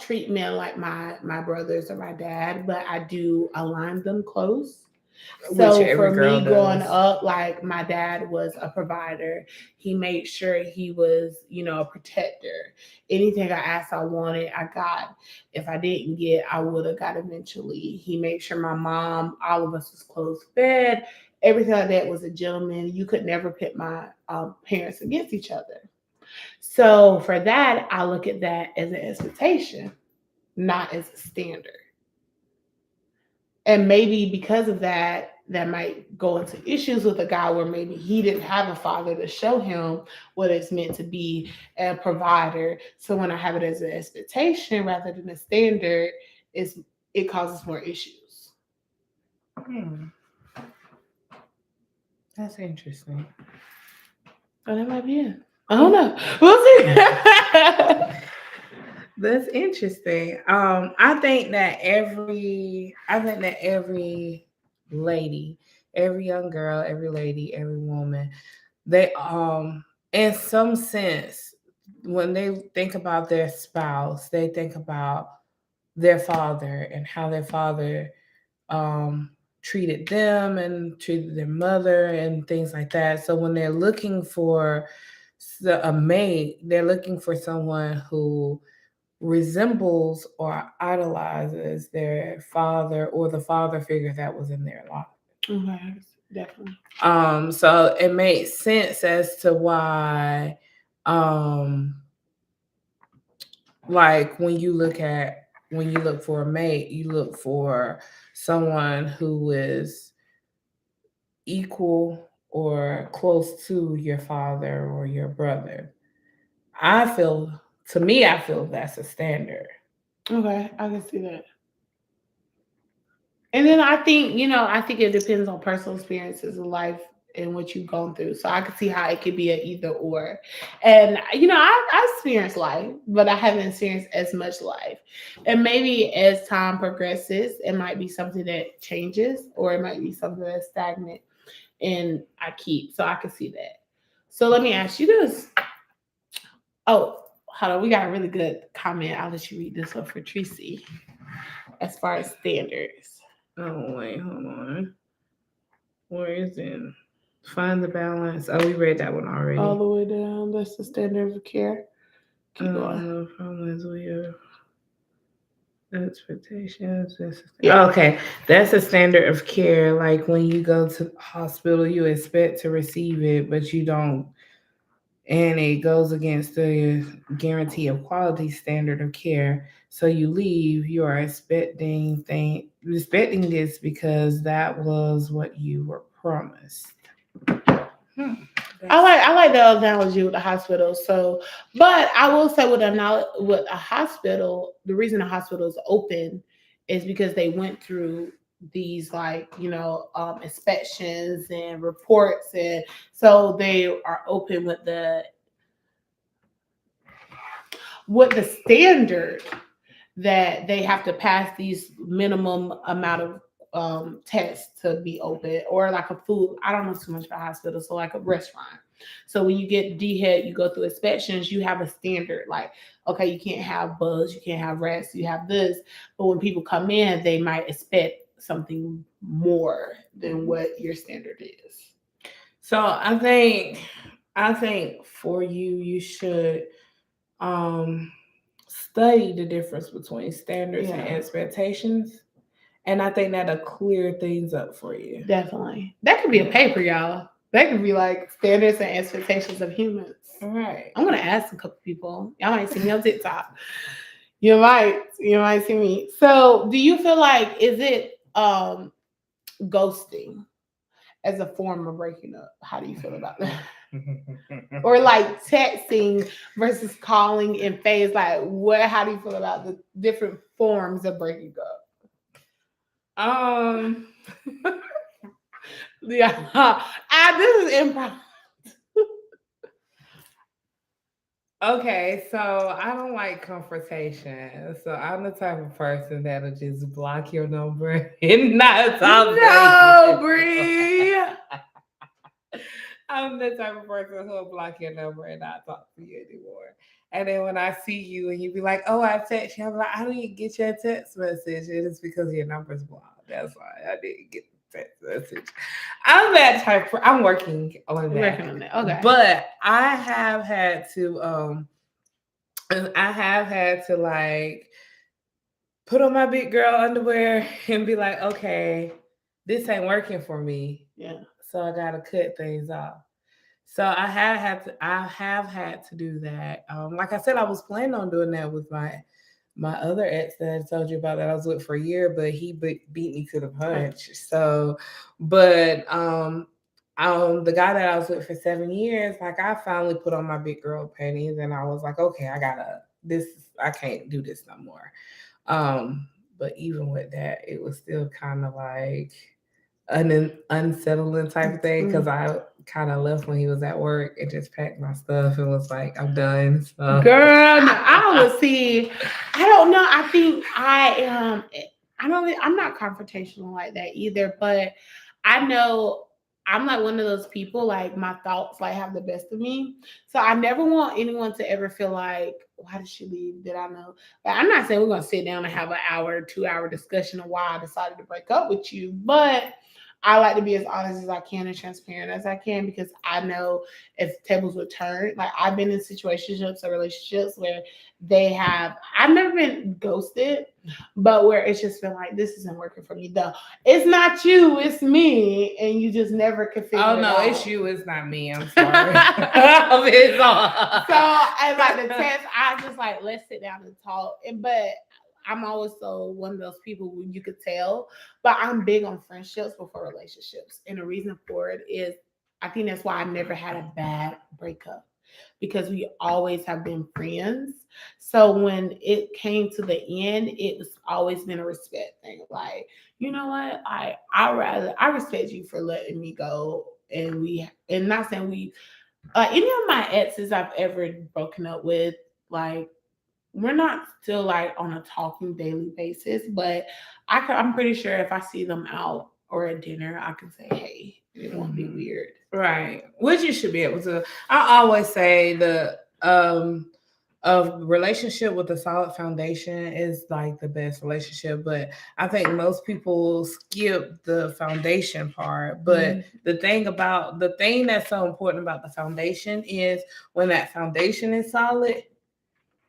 Speaker 2: treat men like my brothers or my dad, but I do align them close. So for me growing up, like my dad was a provider. He made sure he was, a protector. Anything I asked, I wanted, I got. If I didn't get, I would have got eventually. He made sure my mom, all of us was close fed. Everything like that was a gentleman. You could never pit my parents against each other. So for that, I look at that as an expectation, not as a standard. And maybe because of that, that might go into issues with a guy where maybe he didn't have a father to show him what it's meant to be a provider. So when I have it as an expectation rather than a standard, it causes more issues.
Speaker 1: That's interesting.
Speaker 2: Oh, that might be it. I don't know. We'll see.
Speaker 1: That's interesting. I think that every lady, every young girl, every lady, every woman, they in some sense, when they think about their spouse, they think about their father and how their father um treated them and treated their mother and things like that. So when they're looking for a mate, they're looking for someone who resembles or idolizes their father or the father figure that was in their life.
Speaker 2: Okay, definitely.
Speaker 1: So it makes sense as to why, um, like when you look for a mate, you look for someone who is equal or close to your father or your brother. I feel, to me, I feel that's a standard.
Speaker 2: Okay, I can see that. And then I think, I think it depends on personal experiences in life and what you've gone through. So I can see how it could be an either or. And, I experienced life, but I haven't experienced as much life. And maybe as time progresses, it might be something that changes or it might be something that's stagnant and I keep. So I can see that. So let me ask you this. Oh, hold on. We got a really good comment. I'll let you read this one for Tracy as far as standards.
Speaker 1: Oh wait, hold on. Where is it? Find the balance. Oh, we read that one
Speaker 2: All
Speaker 1: already.
Speaker 2: the way down. That's the standard of care. Keep going.
Speaker 1: The problem is we have expectations.
Speaker 2: Yeah.
Speaker 1: Okay, that's a standard of care. Like when you go to the hospital, you expect to receive it, but you don't, and it goes against the guarantee of quality standard of care. So you leave. You are expecting this because that was what you were promised. Hmm.
Speaker 2: I like the analogy with the hospital. So, but I will say with a hospital, the reason a hospital is open is because they went through these like inspections and reports, and so they are open with the standard that they have to pass these minimum amount of tests to be open, or like a food. I don't know too much about hospitals, so like a restaurant. So when you get DHET, you go through inspections. You have a standard, like okay, you can't have bugs, you can't have rats, you have this. But when people come in, they might expect something more than what your standard is.
Speaker 1: So I think for you, you should um study the difference between standards and
Speaker 2: Yeah,
Speaker 1: expectations. And I think that'll clear things up for you.
Speaker 2: definitely. That could be a paper, y'all. That could be like standards and expectations of humans.
Speaker 1: All right.
Speaker 2: I'm gonna ask a couple people. Y'all might see me on TikTok. You might see me. So do you feel like is it ghosting as a form of breaking up? How do you feel about that? Or like texting versus calling in phase, like how do you feel about the different forms of breaking up?
Speaker 1: um
Speaker 2: Yeah. This is improv.
Speaker 1: okay, so I don't like confrontation. So I'm the type of person that'll just block your number and not talk
Speaker 2: No,
Speaker 1: back.
Speaker 2: Bree.
Speaker 1: I'm the type of person who'll block your number and not talk to you anymore. And then when I see you and you be like, "Oh, I text you," I'm like, "I didn't get your text message. It is because your number's blocked. That's why I didn't get the text message." I'm that type. I'm working on
Speaker 2: We're
Speaker 1: that,
Speaker 2: working on that. Okay.
Speaker 1: but I have had to like put on my big girl underwear and be like, "Okay, this ain't working for me."
Speaker 2: Yeah.
Speaker 1: So I gotta cut things off. So I have had to do that. Like I said, I was planning on doing that with my other ex that I told you about that I was with for a year, but he beat me to the punch. So, but the guy that I was with for 7 years, like I finally put on my big girl panties and I was like, okay, I can't do this no more. But even with that, it was still kind of like an unsettling type of thing because I kind of left when he was at work and just packed my stuff and was like, I'm done. So.
Speaker 2: Girl, no, I would see. I don't know. I think I am. I'm not confrontational like that either. But I know I'm like one of those people. Like my thoughts like have the best of me. So I never want anyone to ever feel like, why did she leave? Did I know? Like, I'm not saying we're gonna sit down and have an hour, 2 hour discussion of why I decided to break up with you, but I like to be as honest as I can and transparent as I can because I know if tables would turn, like I've been in situationships or relationships where I've never been ghosted, but where it's just been like, this isn't working for me. It's not you, it's me. And you just never could figure it out.
Speaker 1: Oh, no, it's you, it's not me. I'm sorry. It's all.
Speaker 2: So, and like the text, I just like, let's sit down and talk. But I'm also one of those people who you could tell, but I'm big on friendships before relationships. And the reason for it is I think that's why I never had a bad breakup because we always have been friends. So when it came to the end, it was always been a respect thing. Like, you know what? I respect you for letting me go. And not saying any of my exes I've ever broken up with, like, we're not still like on a talking daily basis, but I'm pretty sure if I see them out or at dinner, I can say, hey, it won't be weird.
Speaker 1: Right. Which you should be able to. I always say the a relationship with a solid foundation is like the best relationship, but I think most people skip the foundation part. But the thing that's so important about the foundation is when that foundation is solid,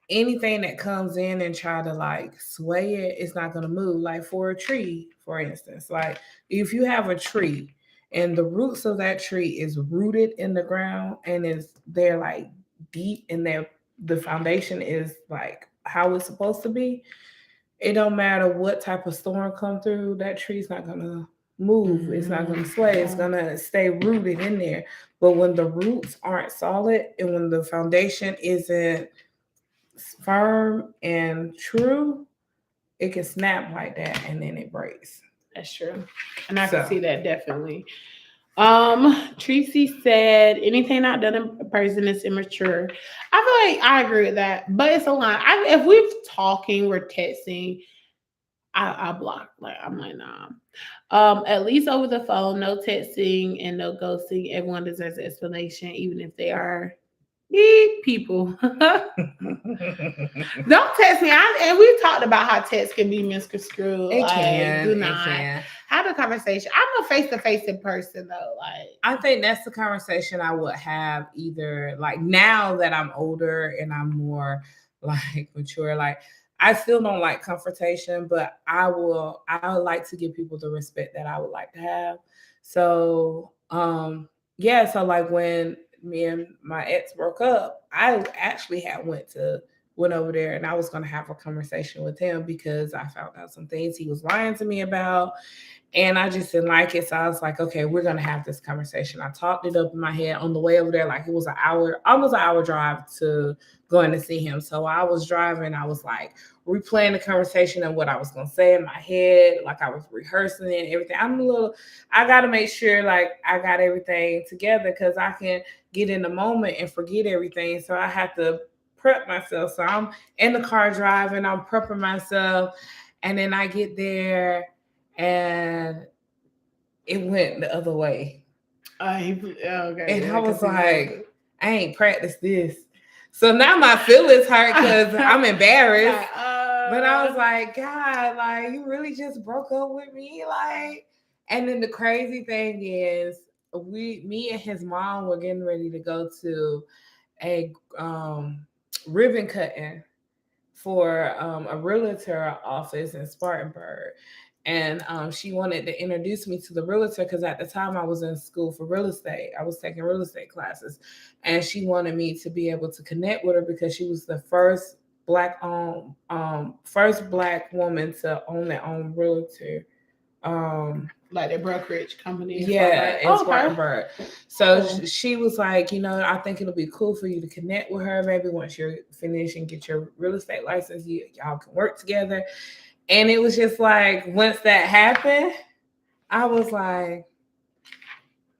Speaker 1: anything that comes in and try to like sway it, it's not going to move. Like for a tree, for instance, like if you have a tree and the roots of that tree is rooted in the ground and they're like deep in there, the foundation is like how it's supposed to be. It don't matter what type of storm come through, that tree's not gonna move. It's not gonna sway. It's gonna stay rooted in there. But when the roots aren't solid and when the foundation isn't firm and true, it can snap like that and then it breaks.
Speaker 2: That's true. And I can see that definitely. Tracy said anything not done in person is immature. I feel like I agree with that, but it's a line. If we're talking, we're texting, I block. Like I'm like, nah. At least over the phone, no texting and no ghosting. Everyone deserves an explanation, even if they are people. Don't text me. And we've talked about how text can be misconstrued.
Speaker 1: It
Speaker 2: like,
Speaker 1: can.
Speaker 2: do not have a conversation. I'm a face-to-face in person though. Like,
Speaker 1: I think that's the conversation I would have either like now that I'm older and I'm more like mature. Like I still don't like confrontation, but I would like to give people the respect that I would like to have. So yeah, so like when me and my ex broke up, I actually went over there and I was going to have a conversation with him because I found out some things he was lying to me about and I just didn't like it. So I was like, okay, we're going to have this conversation. I talked it up in my head on the way over there. Like it was almost an hour drive to going to see him. So I was driving. I was like replaying the conversation and what I was going to say in my head. Like I was rehearsing it and everything. I got to make sure like I got everything together because I can get in the moment and forget everything. So I have to prep myself. So I'm in the car driving, I'm prepping myself. And then I get there and it went the other way.
Speaker 2: Okay.
Speaker 1: And I was like, I ain't practiced this. So now my feelings hurt because I'm embarrassed. But I was like, God, like you really just broke up with me? Like, and then the crazy thing is me and his mom were getting ready to go to a ribbon cutting for a realtor office in Spartanburg. And she wanted to introduce me to the realtor because at the time I was in school for real estate. I was taking real estate classes. And she wanted me to be able to connect with her because she was the first black woman to own their own realtor.
Speaker 2: Like a brokerage company.
Speaker 1: In Spartanburg. So she was like, I think it'll be cool for you to connect with her. Maybe once you're finished and get your real estate license, y'all can work together. And it was just like, once that happened, I was like,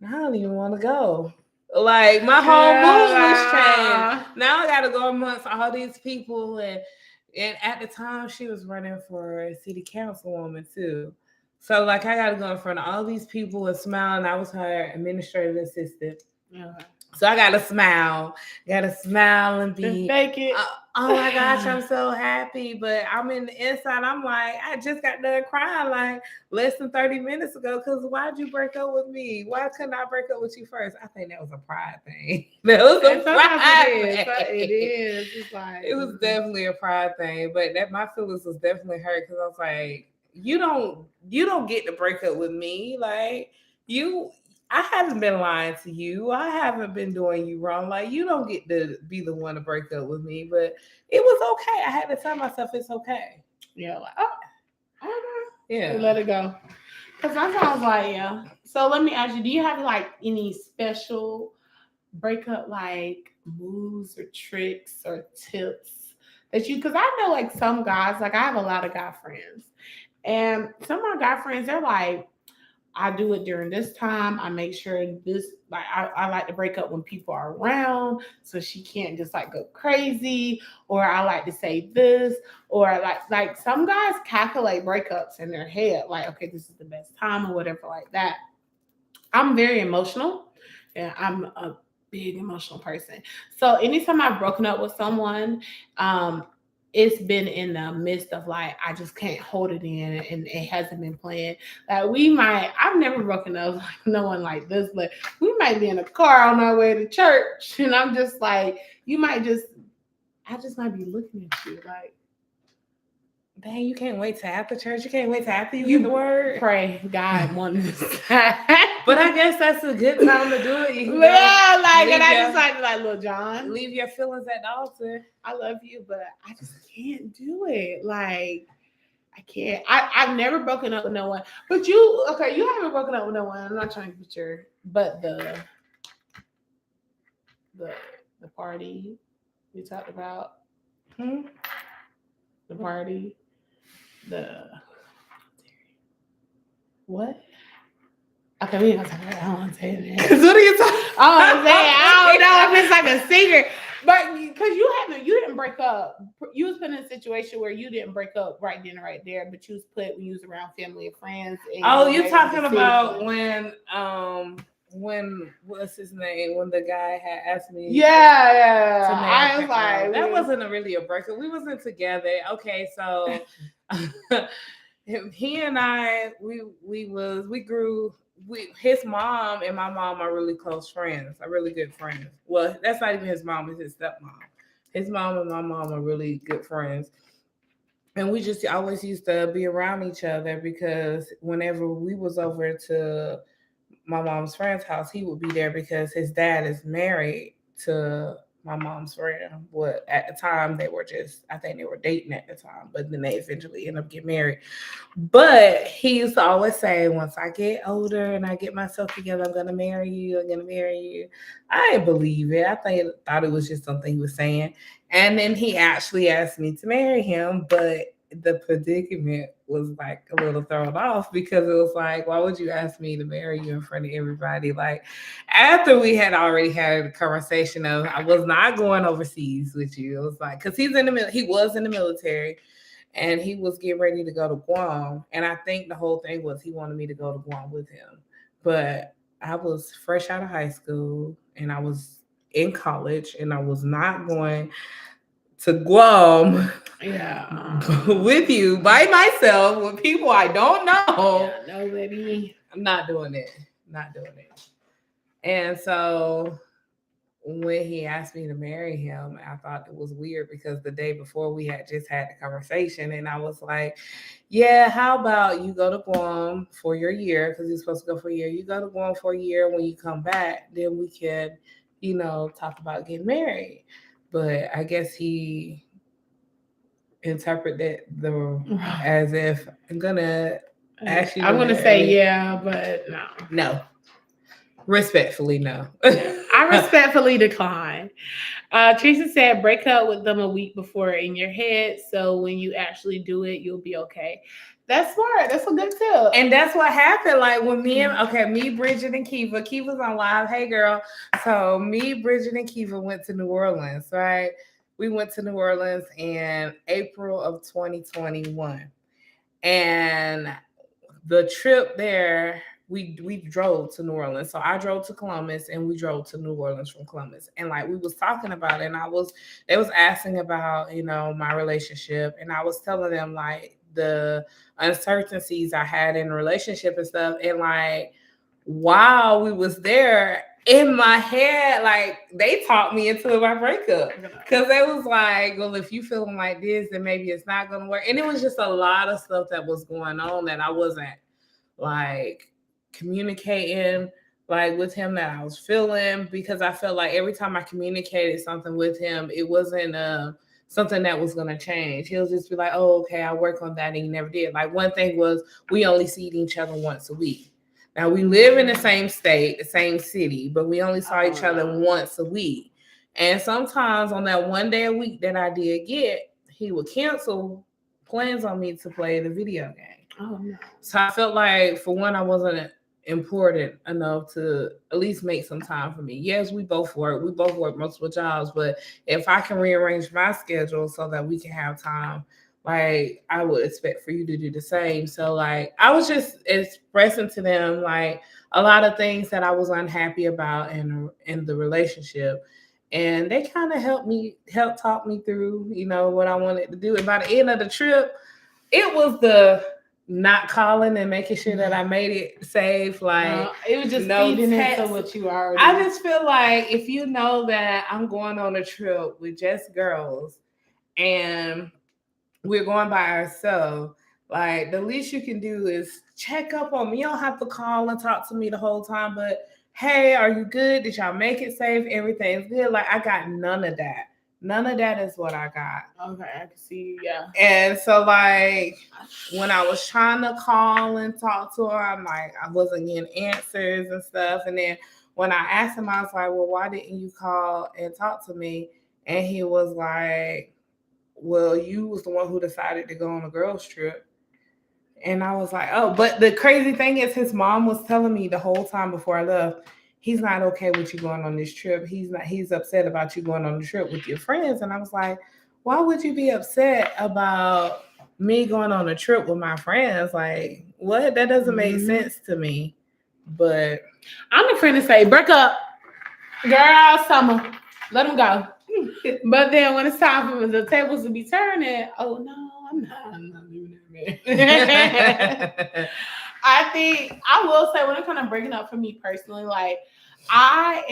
Speaker 1: I don't even want to go. Like my whole mood was changed. Now I gotta go amongst all these people, and at the time she was running for city councilwoman too. So like I gotta go in front of all these people and smile, and I was her administrative assistant.
Speaker 2: Yeah.
Speaker 1: So I gotta smile and be
Speaker 2: fake it.
Speaker 1: Oh my gosh, I'm so happy. But I'm in the inside, I'm like, I just got done crying like less than 30 minutes ago. Cause why'd you break up with me? Why couldn't I break up with you first? I think that was a pride thing. That was a pride thing.
Speaker 2: It is. It's like
Speaker 1: It was definitely a pride thing. But that my feelings was definitely hurt because I was like, you don't get to break up with me. Like I haven't been lying to you. I haven't been doing you wrong. Like you don't get to be the one to break up with me. But it was okay. I had to tell myself it's okay.
Speaker 2: Yeah, like
Speaker 1: yeah,
Speaker 2: let it go. Because sometimes I was like, yeah. So let me ask you: do you have like any special breakup like moves or tricks or tips that you? Because I know like some guys, like I have a lot of guy friends, and some of my guy friends, they're like, I do it during this time. I make sure this, like, I like to break up when people are around so she can't just like go crazy. Or I like to say this, or like some guys calculate breakups in their head, like, okay, this is the best time or whatever like that. I'm very emotional and I'm a big emotional person. So anytime I've broken up with someone, it's been in the midst of like I just can't hold it in, and it hasn't been planned. Like I've never broken up with no one like this, but we might be in a car on our way to church, and I'm just like, I just might be looking at you like,
Speaker 1: dang, you can't wait till after church. You can't wait till after you get the word.
Speaker 2: Pray God one.
Speaker 1: But I guess that's a good time to do it.
Speaker 2: Yeah, like, and I just like Lil John,
Speaker 1: leave your feelings at the altar.
Speaker 2: I love you, but I just can't do it. Like, I can't. I've never broken up with no one. But you haven't broken up with no one. I'm not trying to picture, but the party we talked about, the party, what? Okay, we ain't gonna talk about that. I don't want to say it.
Speaker 1: What are you talking?
Speaker 2: I don't know if it's like a secret, but because you didn't break up. You was put in a situation where you didn't break up right then and right there, but you was put when you was around family and friends. And
Speaker 1: you're talking about when what's his name? When the guy had asked me.
Speaker 2: Yeah. I was like,
Speaker 1: that wasn't really a breakup. We wasn't together. Okay, so he and I, we grew. His mom and my mom are really close friends, are really good friends. Well, that's not even his mom, it's his stepmom. His mom and my mom are really good friends. And we just always used to be around each other because whenever we was over to my mom's friend's house, he would be there because his dad is married to my mom's friend. Well, at the time I think they were dating at the time, but then they eventually ended up getting married. But he used to always say, once I get older and I get myself together, I'm gonna marry you. I didn't believe it. I thought it was just something he was saying. And then he actually asked me to marry him, but the predicament was like a little thrown off because it was like, why would you ask me to marry you in front of everybody? Like after we had already had a conversation of I was not going overseas with you. It was like, because he was in the military and he was getting ready to go to Guam. And I think the whole thing was he wanted me to go to Guam with him. But I was fresh out of high school and I was in college and I was not going to Guam with you by myself with people I don't know.
Speaker 2: Yeah, no, baby.
Speaker 1: I'm not doing it. And so when he asked me to marry him, I thought it was weird because the day before we had just had the conversation and I was like, yeah, how about you go to Guam for your year because you're supposed to go for a year. You go to Guam for a year. When you come back, then we can, talk about getting married. But I guess he interpreted as if I'm gonna ask you.
Speaker 2: I'm gonna say yeah, but no.
Speaker 1: No. Respectfully, no.
Speaker 2: I respectfully decline. Teresa said, break up with them a week before in your head, so when you actually do it, you'll be okay. That's smart. That's a good tip.
Speaker 1: And that's what happened. Like when me, Bridget, and Kiva's on live. Hey, girl. So me, Bridget, and Kiva went to New Orleans, right? We went to New Orleans in April of 2021. And the trip there, we drove to New Orleans. So I drove to Columbus and we drove to New Orleans from Columbus. And like we was talking about it, and they was asking about, my relationship. And I was telling them like the uncertainties I had in the relationship and stuff. And like while we was there, in my head, like they talked me into my breakup because they was like, well, if you feeling like this, then maybe it's not gonna work. And it was just a lot of stuff that was going on that I wasn't like communicating like with him that I was feeling, because I felt like every time I communicated something with him, it wasn't something that was going to change. He'll just be like, oh, okay, I'll work on that. And he never did. Like one thing was we only see each other once a week. Now we live in the same state, the same city, but we only saw each other once a week. And sometimes on that one day a week that I did get, he would cancel plans on me to play the video game.
Speaker 2: Oh no.
Speaker 1: So I felt like, for one, I wasn't important enough to at least make some time for me. Yes, we both work multiple jobs, but if I can rearrange my schedule so that we can have time, like I would expect for you to do the same. So like I was just expressing to them like a lot of things that I was unhappy about in the relationship. And they kind of helped talk me through, what I wanted to do. And by the end of the trip, it was the not calling and making sure that I made it safe. Like
Speaker 2: it was just feeding into what you already.
Speaker 1: I just feel like if you know that I'm going on a trip with just girls and we're going by ourselves, like the least you can do is check up on me. You don't have to call and talk to me the whole time, but hey, are you good? Did y'all make it safe? Everything's good. Like I got none of that. None of that is what I got.
Speaker 2: Okay, I can see, yeah.
Speaker 1: And so, like, when I was trying to call and talk to her, I'm like, I wasn't getting answers and stuff. And then when I asked him, I was like, well, why didn't you call and talk to me? And he was like, well, you was the one who decided to go on a girls' trip. And I was like, oh, but the crazy thing is his mom was telling me the whole time before I left, he's not okay with you going on this trip. He's upset about you going on the trip with your friends. And I was like, why would you be upset about me going on a trip with my friends? Like, what? That doesn't make sense to me. But
Speaker 2: I'm the friend to say, break up. Girl, Summer, let them go. But then when it's time for the tables to be turning, oh no, I'm not leaving that man. I think I will say when it comes to breaking up for me personally, like I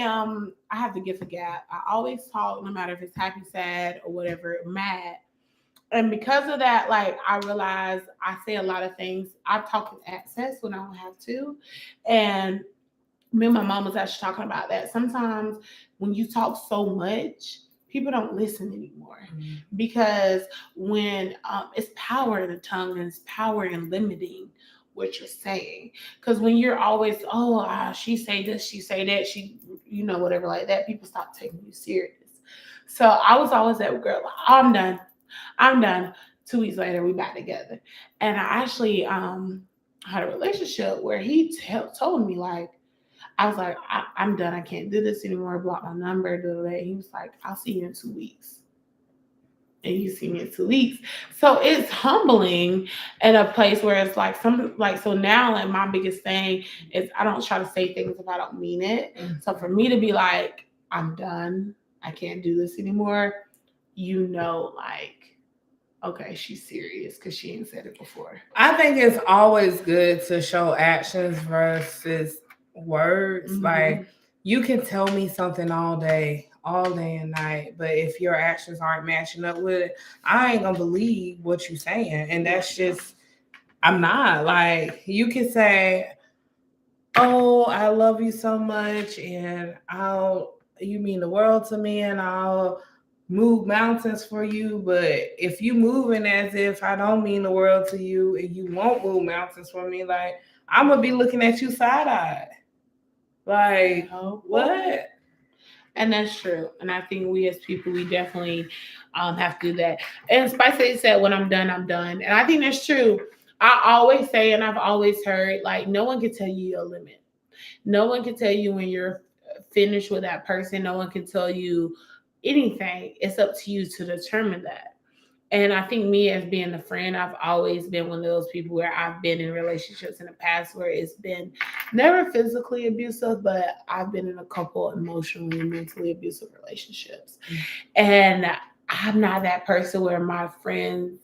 Speaker 2: have the gift of gab. I always talk, no matter if it's happy, sad, or whatever, mad. And because of that, like I realize I say a lot of things. I talk with access when I don't have to. And me and my mom was actually talking about that. Sometimes when you talk so much, people don't listen anymore. Mm-hmm. Because when it's power in the tongue and it's power in limiting what you're saying. Because when you're always, she say this, she say that, she, whatever like that, people stop taking you serious. So I was always that girl, like, I'm done. 2 weeks later, we back together. And I actually had a relationship where he told me, like, I was like, I'm done. I can't do this anymore. Block my number. He was like, I'll see you in 2 weeks. And you see me in 2 weeks. So it's humbling at a place where it's like so now like my biggest thing is I don't try to say things if I don't mean it. Mm-hmm. So for me to be like, I'm done, I can't do this anymore, like, okay, she's serious because she ain't said it before. I think it's always good to show actions versus words. Mm-hmm. Like you can tell me something all day and night, but if your actions aren't matching up with it, I ain't gonna believe what you're saying. And that's just, I'm not. Like you can say, oh, I love you so much and you mean the world to me and I'll move mountains for you, but if you moving as if I don't mean the world to you and you won't move mountains for me, like I'm gonna be looking at you side-eyed. Like, what? And that's true. And I think we as people, we definitely have to do that. And Spicy said, when I'm done, I'm done. And I think that's true. I always say, and I've always heard, like, no one can tell you your limit. No one can tell you when you're finished with that person. No one can tell you anything. It's up to you to determine that. And I think me as being a friend, I've always been one of those people where I've been in relationships in the past where it's been never physically abusive, but I've been in a couple emotionally and mentally abusive relationships. And I'm not that person where my friends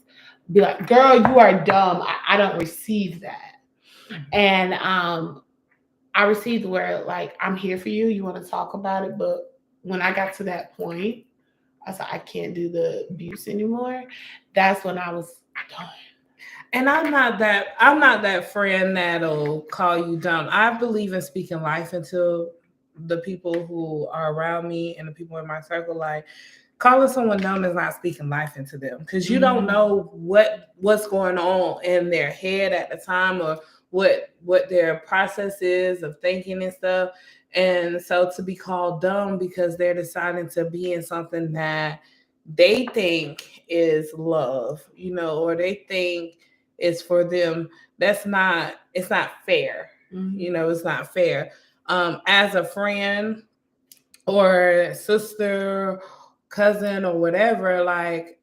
Speaker 2: be like, girl, you are dumb. I don't receive that. And I received where, like, I'm here for you. You want to talk about it. But when I got to that point, I said, I can't do the abuse anymore. That's when I was done.
Speaker 1: And I'm not that friend that'll call you dumb. I believe in speaking life into the people who are around me and the people in my circle. Like, calling someone dumb is not speaking life into them, because you don't know what's going on in their head at the time, or what their process is of thinking and stuff. And so to be called dumb because they're deciding to be in something that they think is love, or they think is for them, it's not fair. It's not fair. As a friend or sister, cousin, or whatever, like,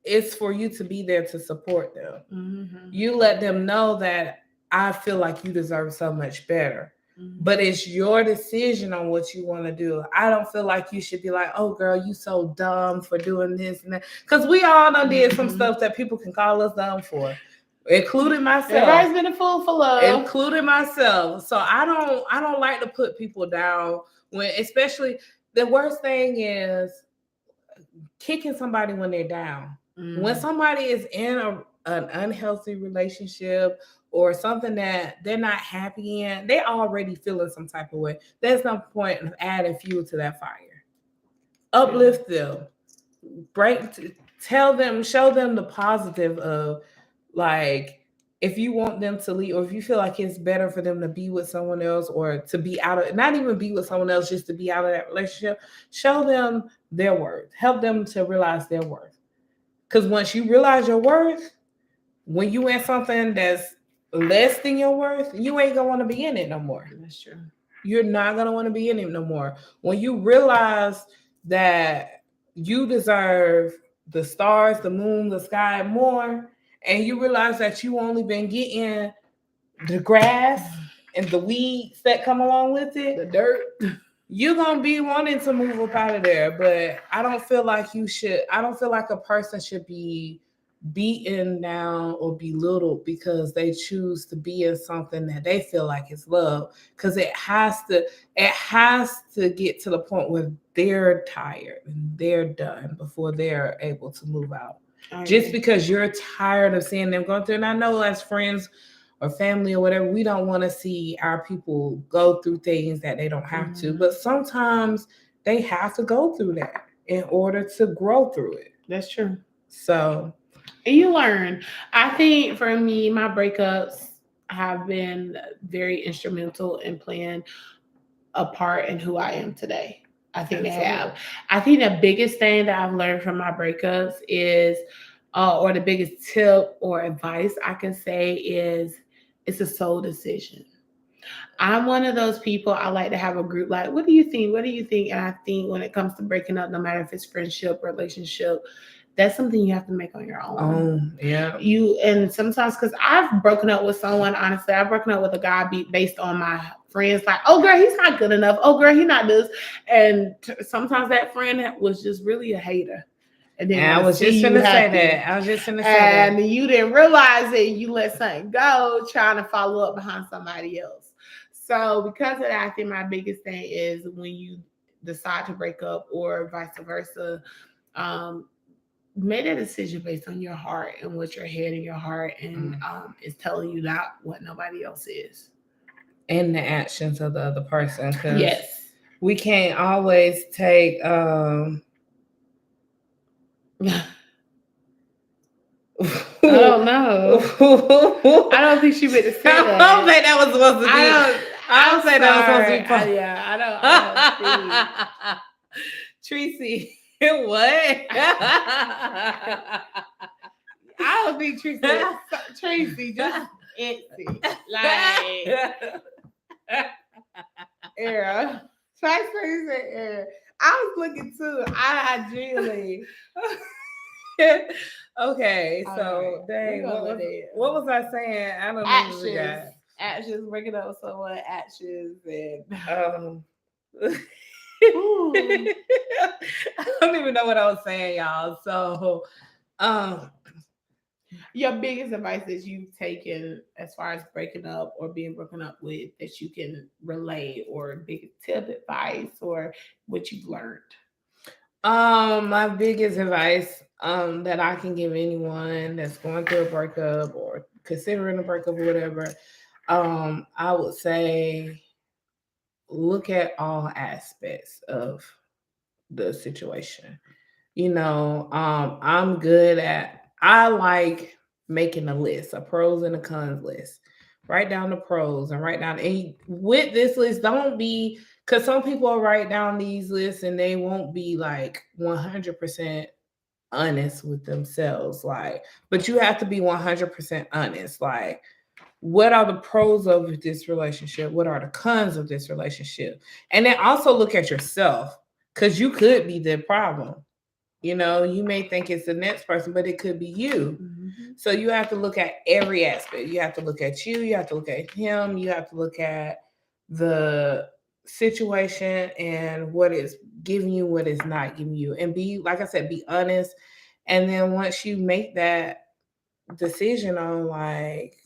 Speaker 1: it's for you to be there to support them. You let them know that I feel like you deserve so much better. But it's your decision on what you want to do. I don't feel like you should be like, oh, girl, you so dumb for doing this and that. Because we all done did some stuff that people can call us dumb for, including myself.
Speaker 2: Everybody's been a fool for love.
Speaker 1: Including myself. So I don't like to put people down, when, especially, the worst thing is kicking somebody when they're down. When somebody is in an unhealthy relationship or something that they're not happy in, they're already feeling some type of way. There's no point of adding fuel to that fire. Uplift them. Tell them, show them the positive of, like, if you want them to leave, or if you feel like it's better for them to be with someone else, or to be out of, not even be with someone else, just to be out of that relationship, show them their worth. Help them to realize their worth. Because once you realize your worth, when you in something that's less than your worth, you ain't gonna want to be in it no more.
Speaker 2: That's true.
Speaker 1: You're not gonna want to be in it no more. When you realize that you deserve the stars, the moon, the sky more, and you realize that you only been getting the grass and the weeds that come along with it,
Speaker 2: the dirt,
Speaker 1: you're gonna be wanting to move up out of there. But I don't feel like a person should be beaten down or belittled because they choose to be in something that they feel like is love. Because it has to get to the point where they're tired and they're done before they're able to move out. Just because you're tired of seeing them go through. And I know, as friends or family or whatever, we don't want to see our people go through things that they don't have to. But sometimes they have to go through that in order to grow through it.
Speaker 2: That's true.
Speaker 1: So,
Speaker 2: and you learn. I think for me, my breakups have been very instrumental in playing a part in who I am today. I think they have. I think the biggest thing that I've learned from my breakups is, or the biggest tip or advice I can say is, it's a soul decision. I'm one of those people, I like to have a group like, what do you think? What do you think? And I think when it comes to breaking up, no matter if it's friendship, relationship, that's something you have to make on your own.
Speaker 1: Yeah.
Speaker 2: And sometimes, because I've broken up with someone, honestly, I've broken up with a guy based on my friends, like, oh girl, he's not good enough. Oh girl, he's not this. And sometimes that friend was just really a hater. And then
Speaker 1: I was just gonna say that.
Speaker 2: And you didn't realize it. You let something go, trying to follow up behind somebody else. So because of that, I think my biggest thing is when you decide to break up, or vice versa, make a decision based on your heart and what your head and your heart and is telling you, not what nobody else is.
Speaker 1: And the actions of the other person.
Speaker 2: Yes.
Speaker 1: We can't always take
Speaker 2: I don't know. I don't think she meant to say that.
Speaker 1: I don't think that was supposed to be. I don't think that was supposed to be.
Speaker 2: I don't think.
Speaker 1: Tracy, what?
Speaker 2: I don't think Tracy just Etsy. Like, era. Tracy said era. I was looking too. I genuinely.
Speaker 1: Okay,
Speaker 2: All
Speaker 1: so
Speaker 2: right,
Speaker 1: dang,
Speaker 2: we gonna let it.
Speaker 1: what was I saying? I don't know what we got.
Speaker 2: Actions, breaking up with someone, actions, and
Speaker 1: I don't even know what I was saying, y'all. So,
Speaker 2: your biggest advice that you've taken as far as breaking up or being broken up with that you can relate, or big tip advice, or what you've learned.
Speaker 1: my biggest advice that I can give anyone that's going through a breakup or considering a breakup or whatever, I would say look at all aspects of the situation. I like making a list, a pros and a cons list. Write down the pros and write down, and with this list, don't be, because some people will write down these lists and they won't be like 100% honest with themselves. Like, but you have to be 100% honest. Like, what are the pros of this relationship? What are the cons of this relationship? And then also look at yourself, because you could be the problem. You may think it's the next person, but it could be you.
Speaker 2: Mm-hmm.
Speaker 1: So you have to look at every aspect. You have to look at you. You have to look at him. You have to look at the situation and what is giving you, what is not giving you. And be, like I said, be honest. And then once you make that decision on, like,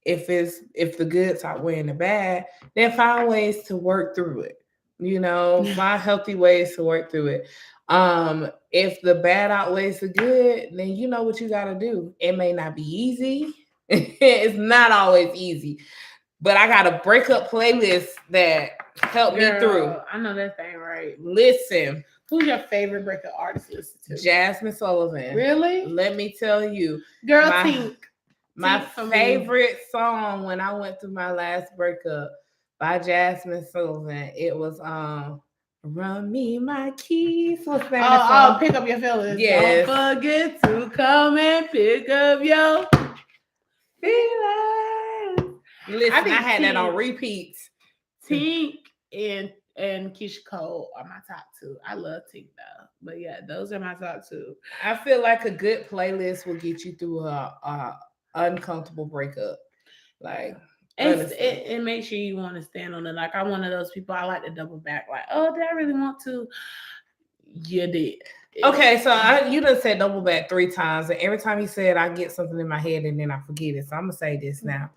Speaker 1: if the goods outweighing the bad, then find ways to work through it. Find healthy ways to work through it. If the bad outweighs the good, then you know what you got to do. It may not be easy. It's not always easy, but I got a breakup playlist that helped me through.
Speaker 2: I know that thing, right?
Speaker 1: Listen.
Speaker 2: Who's your favorite breakup artist to listen to?
Speaker 1: Jasmine Sullivan.
Speaker 2: Really?
Speaker 1: Let me tell you.
Speaker 2: Girl,
Speaker 1: my favorite song when I went through my last breakup by Jasmine Sullivan, it was Run Me My Keys. What's that song?
Speaker 2: Pick Up Your Feelings.
Speaker 1: Yes.
Speaker 2: Don't forget to come and pick up your feelings.
Speaker 1: Listen, I had that on repeat.
Speaker 2: Tink and Keisha Cole are my top two. I love Tink though. But yeah, those are my top two.
Speaker 1: I feel like a good playlist will get you through a uncomfortable breakup. Like,
Speaker 2: it makes sure you want to stand on it. Like, I'm one of those people, I like to double back. Like, oh, did I really want to? You did.
Speaker 1: Okay, so you done said double back 3 times, and every time you said, I get something in my head and then I forget it. So I'm gonna say this now.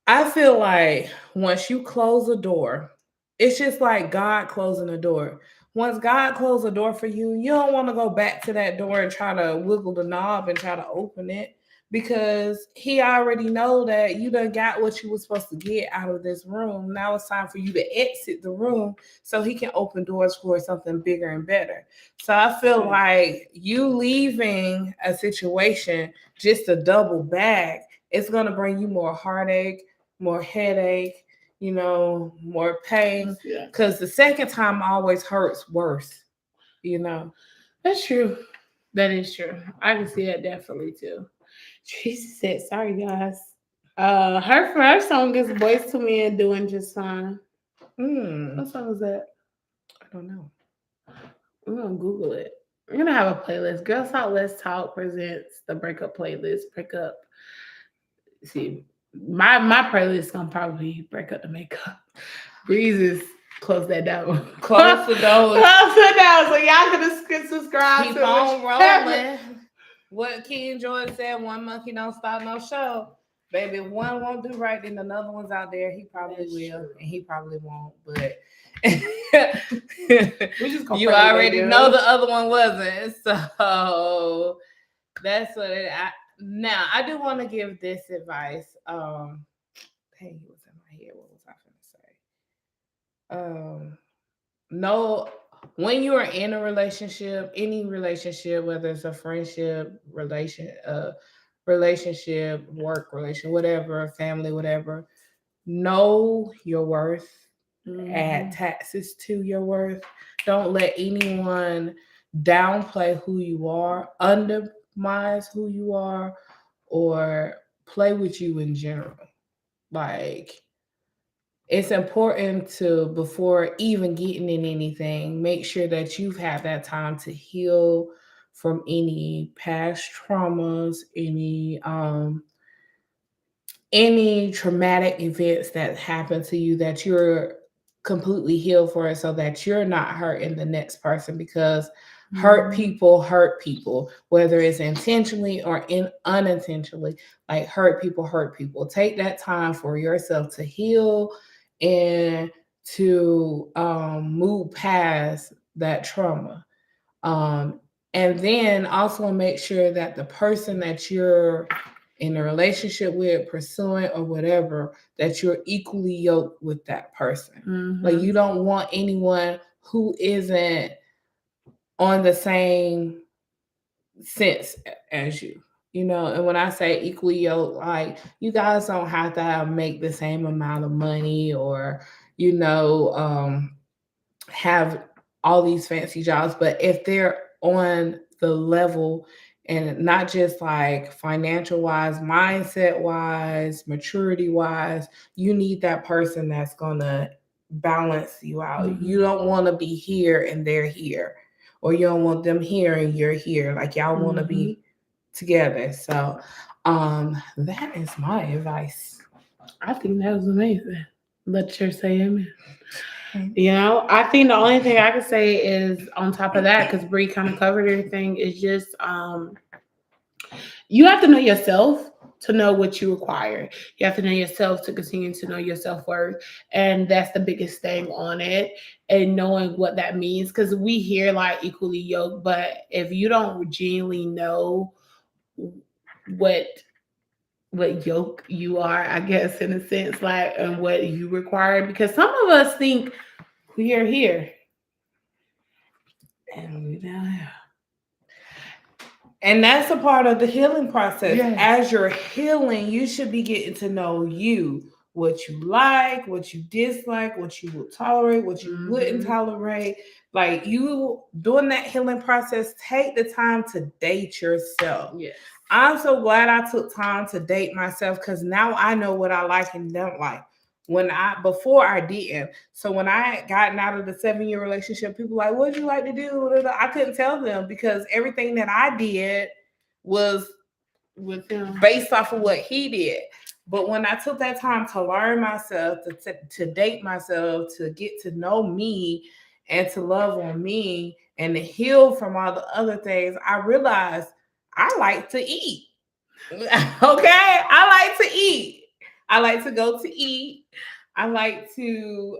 Speaker 1: I feel like once you close a door, it's just like God closing a door. Once God closed a door for you, you don't want to go back to that door and try to wiggle the knob and try to open it, because he already know that you done got what you were supposed to get out of this room. Now it's time for you to exit the room so he can open doors for something bigger and better. So I feel like you leaving a situation just to double back, it's going to bring you more heartache, more headache, more pain. Because the second time always hurts worse,
Speaker 2: That's true. That is true. I can see that definitely too. Tracy said, sorry guys. Her song is Boyz II Men Doing Just Fine. What song is that?
Speaker 1: I don't know.
Speaker 2: I'm gonna Google it. We're gonna have a playlist. Girls Talk Let's Talk presents the breakup playlist. Breakup. See, my playlist is gonna probably break up the makeup. Breezes. Close that down.
Speaker 1: Close the door.
Speaker 2: Close it down so y'all can subscribe.
Speaker 1: Keep on rolling. What King George said, one monkey don't start no show. Baby, if one won't do right, then another one's out there. He probably will, and he probably won't. But you already know the other one wasn't. So that's what now I do want to give this advice. Hey, it was in my head. What was I gonna say? No, when you are in a relationship, any relationship, whether it's a friendship, relationship, work relation, whatever, family, whatever, know your worth. Add taxes to your worth. Don't let anyone downplay who you are, compromise who you are or play with you in general. Like, it's important to, before even getting in anything, make sure that you've had that time to heal from any past traumas, any traumatic events that happen to you, that you're completely healed for it, so that you're not hurting the next person, because hurt people, whether it's intentionally or unintentionally. Like, hurt people. Take that time for yourself to heal and to move past that trauma. um, and then also make sure that the person that you're in a relationship with, pursuing or whatever, that you're equally yoked with that person. Like, you don't want anyone who isn't on the same sense as you. And when I say equally yoked, like, you guys don't have to make the same amount of money, or have all these fancy jobs, but if they're on the level, and not just like financial wise, mindset wise, maturity wise, you need that person that's gonna balance you out. You don't want to be here and they're here, or you don't want them here and you're here. Like, y'all want to be together. So that is my advice.
Speaker 2: I think that was amazing. Let the church say amen. I think the only thing I could say is on top of that, because Bree kind of covered everything, is just you have to know yourself to know what you require. You have to know yourself to continue to know your self-worth. And that's the biggest thing on it. And knowing what that means. Because we hear like equally yoked, but if you don't genuinely know what yoke you are, I guess, in a sense, like, and what you require, because some of us think we are here and we down here.
Speaker 1: And that's a part of the healing process.
Speaker 2: Yes.
Speaker 1: As you're healing, you should be getting to know you, what you like, what you dislike, what you will tolerate, what you wouldn't tolerate. Like, you doing that healing process, take the time to date yourself.
Speaker 2: Yes.
Speaker 1: I'm so glad I took time to date myself, because now I know what I like and don't like. Before I didn't. So when I gotten out of the 7-year relationship, people like, what'd you like to do? I couldn't tell them, because everything that I did was
Speaker 2: with him,
Speaker 1: based off of what he did. But when I took that time to learn myself, to date myself, to get to know me and to love on me and to heal from all the other things, I realized I like to eat. Okay? I like to eat. I like to go to eat. I like to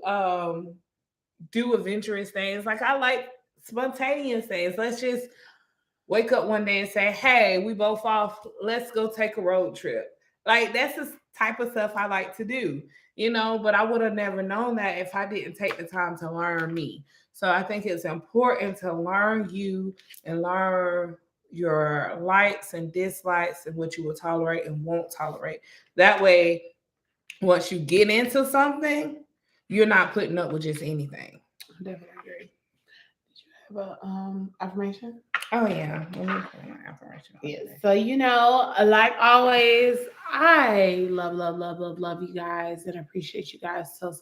Speaker 1: do adventurous things. Like, I like spontaneous things. Let's just wake up one day and say, hey, we both off. Let's go take a road trip. Like, that's the type of stuff I like to do, but I would have never known that if I didn't take the time to learn me. So I think it's important to learn you and learn your likes and dislikes and what you will tolerate and won't tolerate. That way, once you get into something, you're not putting up with just anything.
Speaker 2: Definitely agree. Did you have a affirmation?
Speaker 1: Oh yeah, let me put my affirmation.
Speaker 2: Yes. So like always, I love you guys and appreciate you guys so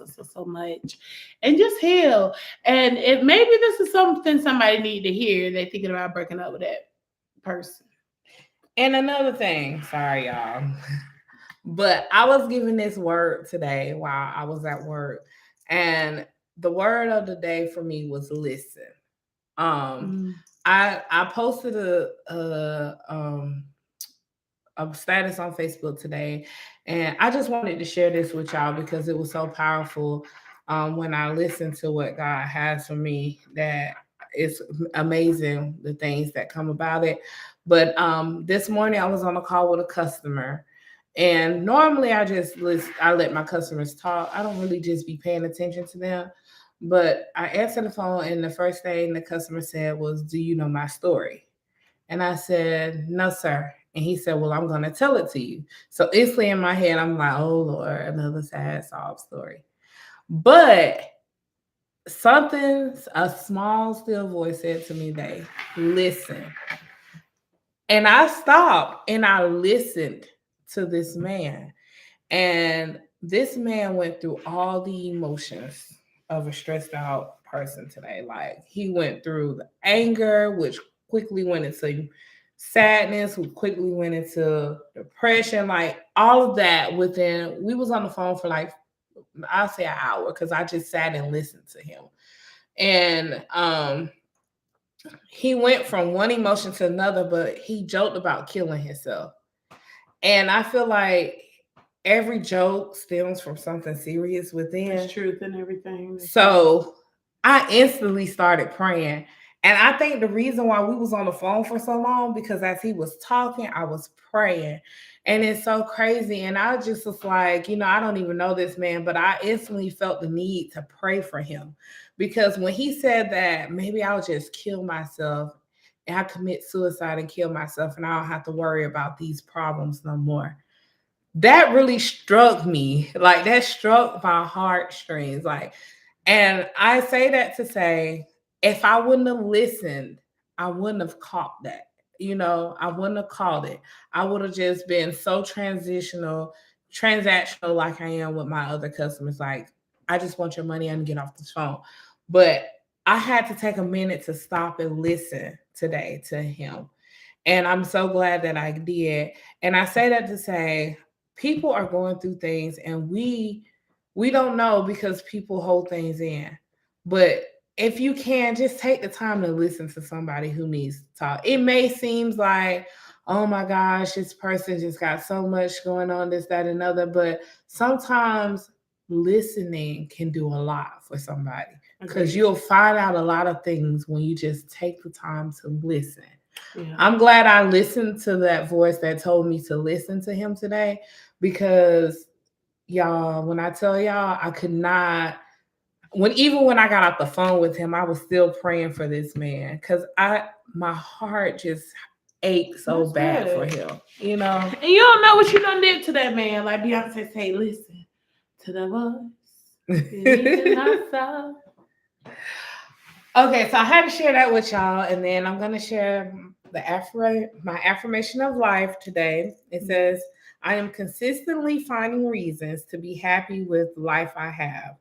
Speaker 2: much, and just heal. And if maybe this is something somebody need to hear, they're thinking about breaking up with that person.
Speaker 1: And another thing, sorry y'all, but I was given this word today while I was at work, and the word of the day for me was listen. I posted a status on Facebook today, and I just wanted to share this with y'all because it was so powerful. When I listened to what God has for me, that it's amazing the things that come about it. But this morning I was on a call with a customer, and normally I let my customers talk. I don't really just be paying attention to them. But I answered the phone, and the first thing the customer said was, do you know my story? And I said, no, sir. And he said, well, I'm going to tell it to you. So instantly in my head, I'm like, oh, Lord, another sad sob story. But a small, still voice said to me, listen. And I stopped and I listened to this man. And this man went through all the emotions of a stressed out person today. Like he went through the anger, which quickly went into sadness, which quickly went into depression, like all of that within we was on the phone for like I'll say an hour because I just sat and listened to him. And he went from one emotion to another, but he joked about killing himself. And I feel like every joke stems from something serious within.
Speaker 2: There's truth and everything.
Speaker 1: So I instantly started praying. And I think the reason why we was on the phone for so long, because as he was talking, I was praying. And it's so crazy. And I just was like, I don't even know this man, but I instantly felt the need to pray for him. Because when he said that maybe I'll just kill myself and I commit suicide and kill myself and I don't have to worry about these problems no more, that really struck me. Like that struck my heartstrings. Like, and I say that to say, if I wouldn't have listened, I wouldn't have caught that. I wouldn't have caught it. I would have just been so transactional like I am with my other customers. Like, I just want your money and get off this phone. But I had to take a minute to stop and listen today to him. And I'm so glad that I did. And I say that to say, people are going through things and we don't know because people hold things in. But if you can, just take the time to listen to somebody who needs to talk. It may seem like, oh my gosh, this person just got so much going on, this, that, and other. But sometimes listening can do a lot for somebody because you'll find out a lot of things when you just take the time to listen. Yeah. I'm glad I listened to that voice that told me to listen to him today, because y'all, when I tell y'all, I could not, even when I got off the phone with him, I was still praying for this man because my heart just ached so bad for him, And you
Speaker 2: don't know what you done did to that man. Like Beyonce say, listen to the voice.
Speaker 1: Okay, so I had to share that with y'all, and then I'm going to share my affirmation of life today. It says, I am consistently finding reasons to be happy with life I have.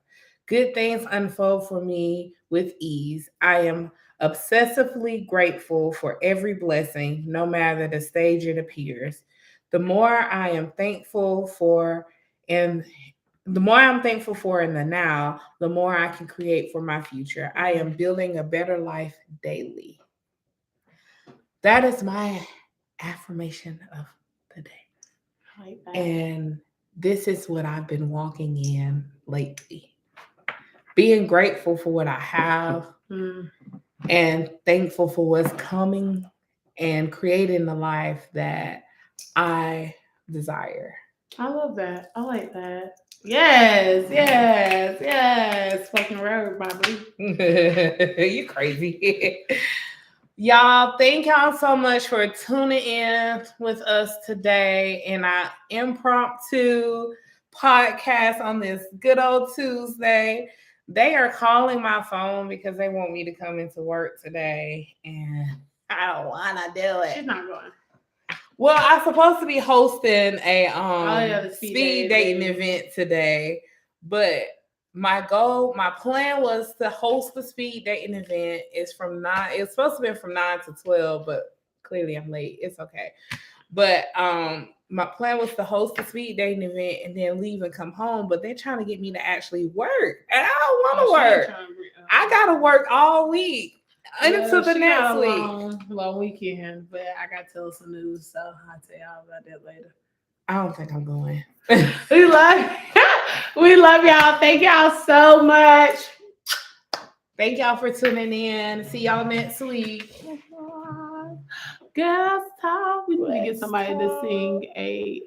Speaker 1: Good things unfold for me with ease. I am obsessively grateful for every blessing, no matter the stage it appears. The more I'm thankful for in the now, the more I can create for my future. I am building a better life daily. That is my affirmation of the day.
Speaker 2: Like that.
Speaker 1: And this is what I've been walking in lately. Being grateful for what I have and thankful for what's coming and creating the life that I desire.
Speaker 2: I love that. I like that. Yes. Fucking road, Bobby.
Speaker 1: You crazy. Y'all, thank y'all so much for tuning in with us today in our impromptu podcast on this good old Tuesday. They are calling my phone because they want me to come into work today, and I don't want to do it.
Speaker 2: She's not going.
Speaker 1: Well, I'm supposed to be hosting a speed dating event today, but my plan was to host the speed dating event. It's supposed to be from 9 to 12, but clearly I'm late. It's okay. But my plan was to host the speed dating event and then leave and come home, but they're trying to get me to actually work. And I don't want to work. I gotta work all week. Until the next week.
Speaker 2: Long weekend, but I got to tell some news, so I'll tell y'all about that later.
Speaker 1: I don't think I'm going.
Speaker 2: We love y'all. Thank y'all so much.
Speaker 1: Thank y'all for tuning in. See y'all next week.
Speaker 2: Girls talk. We need to get somebody to sing a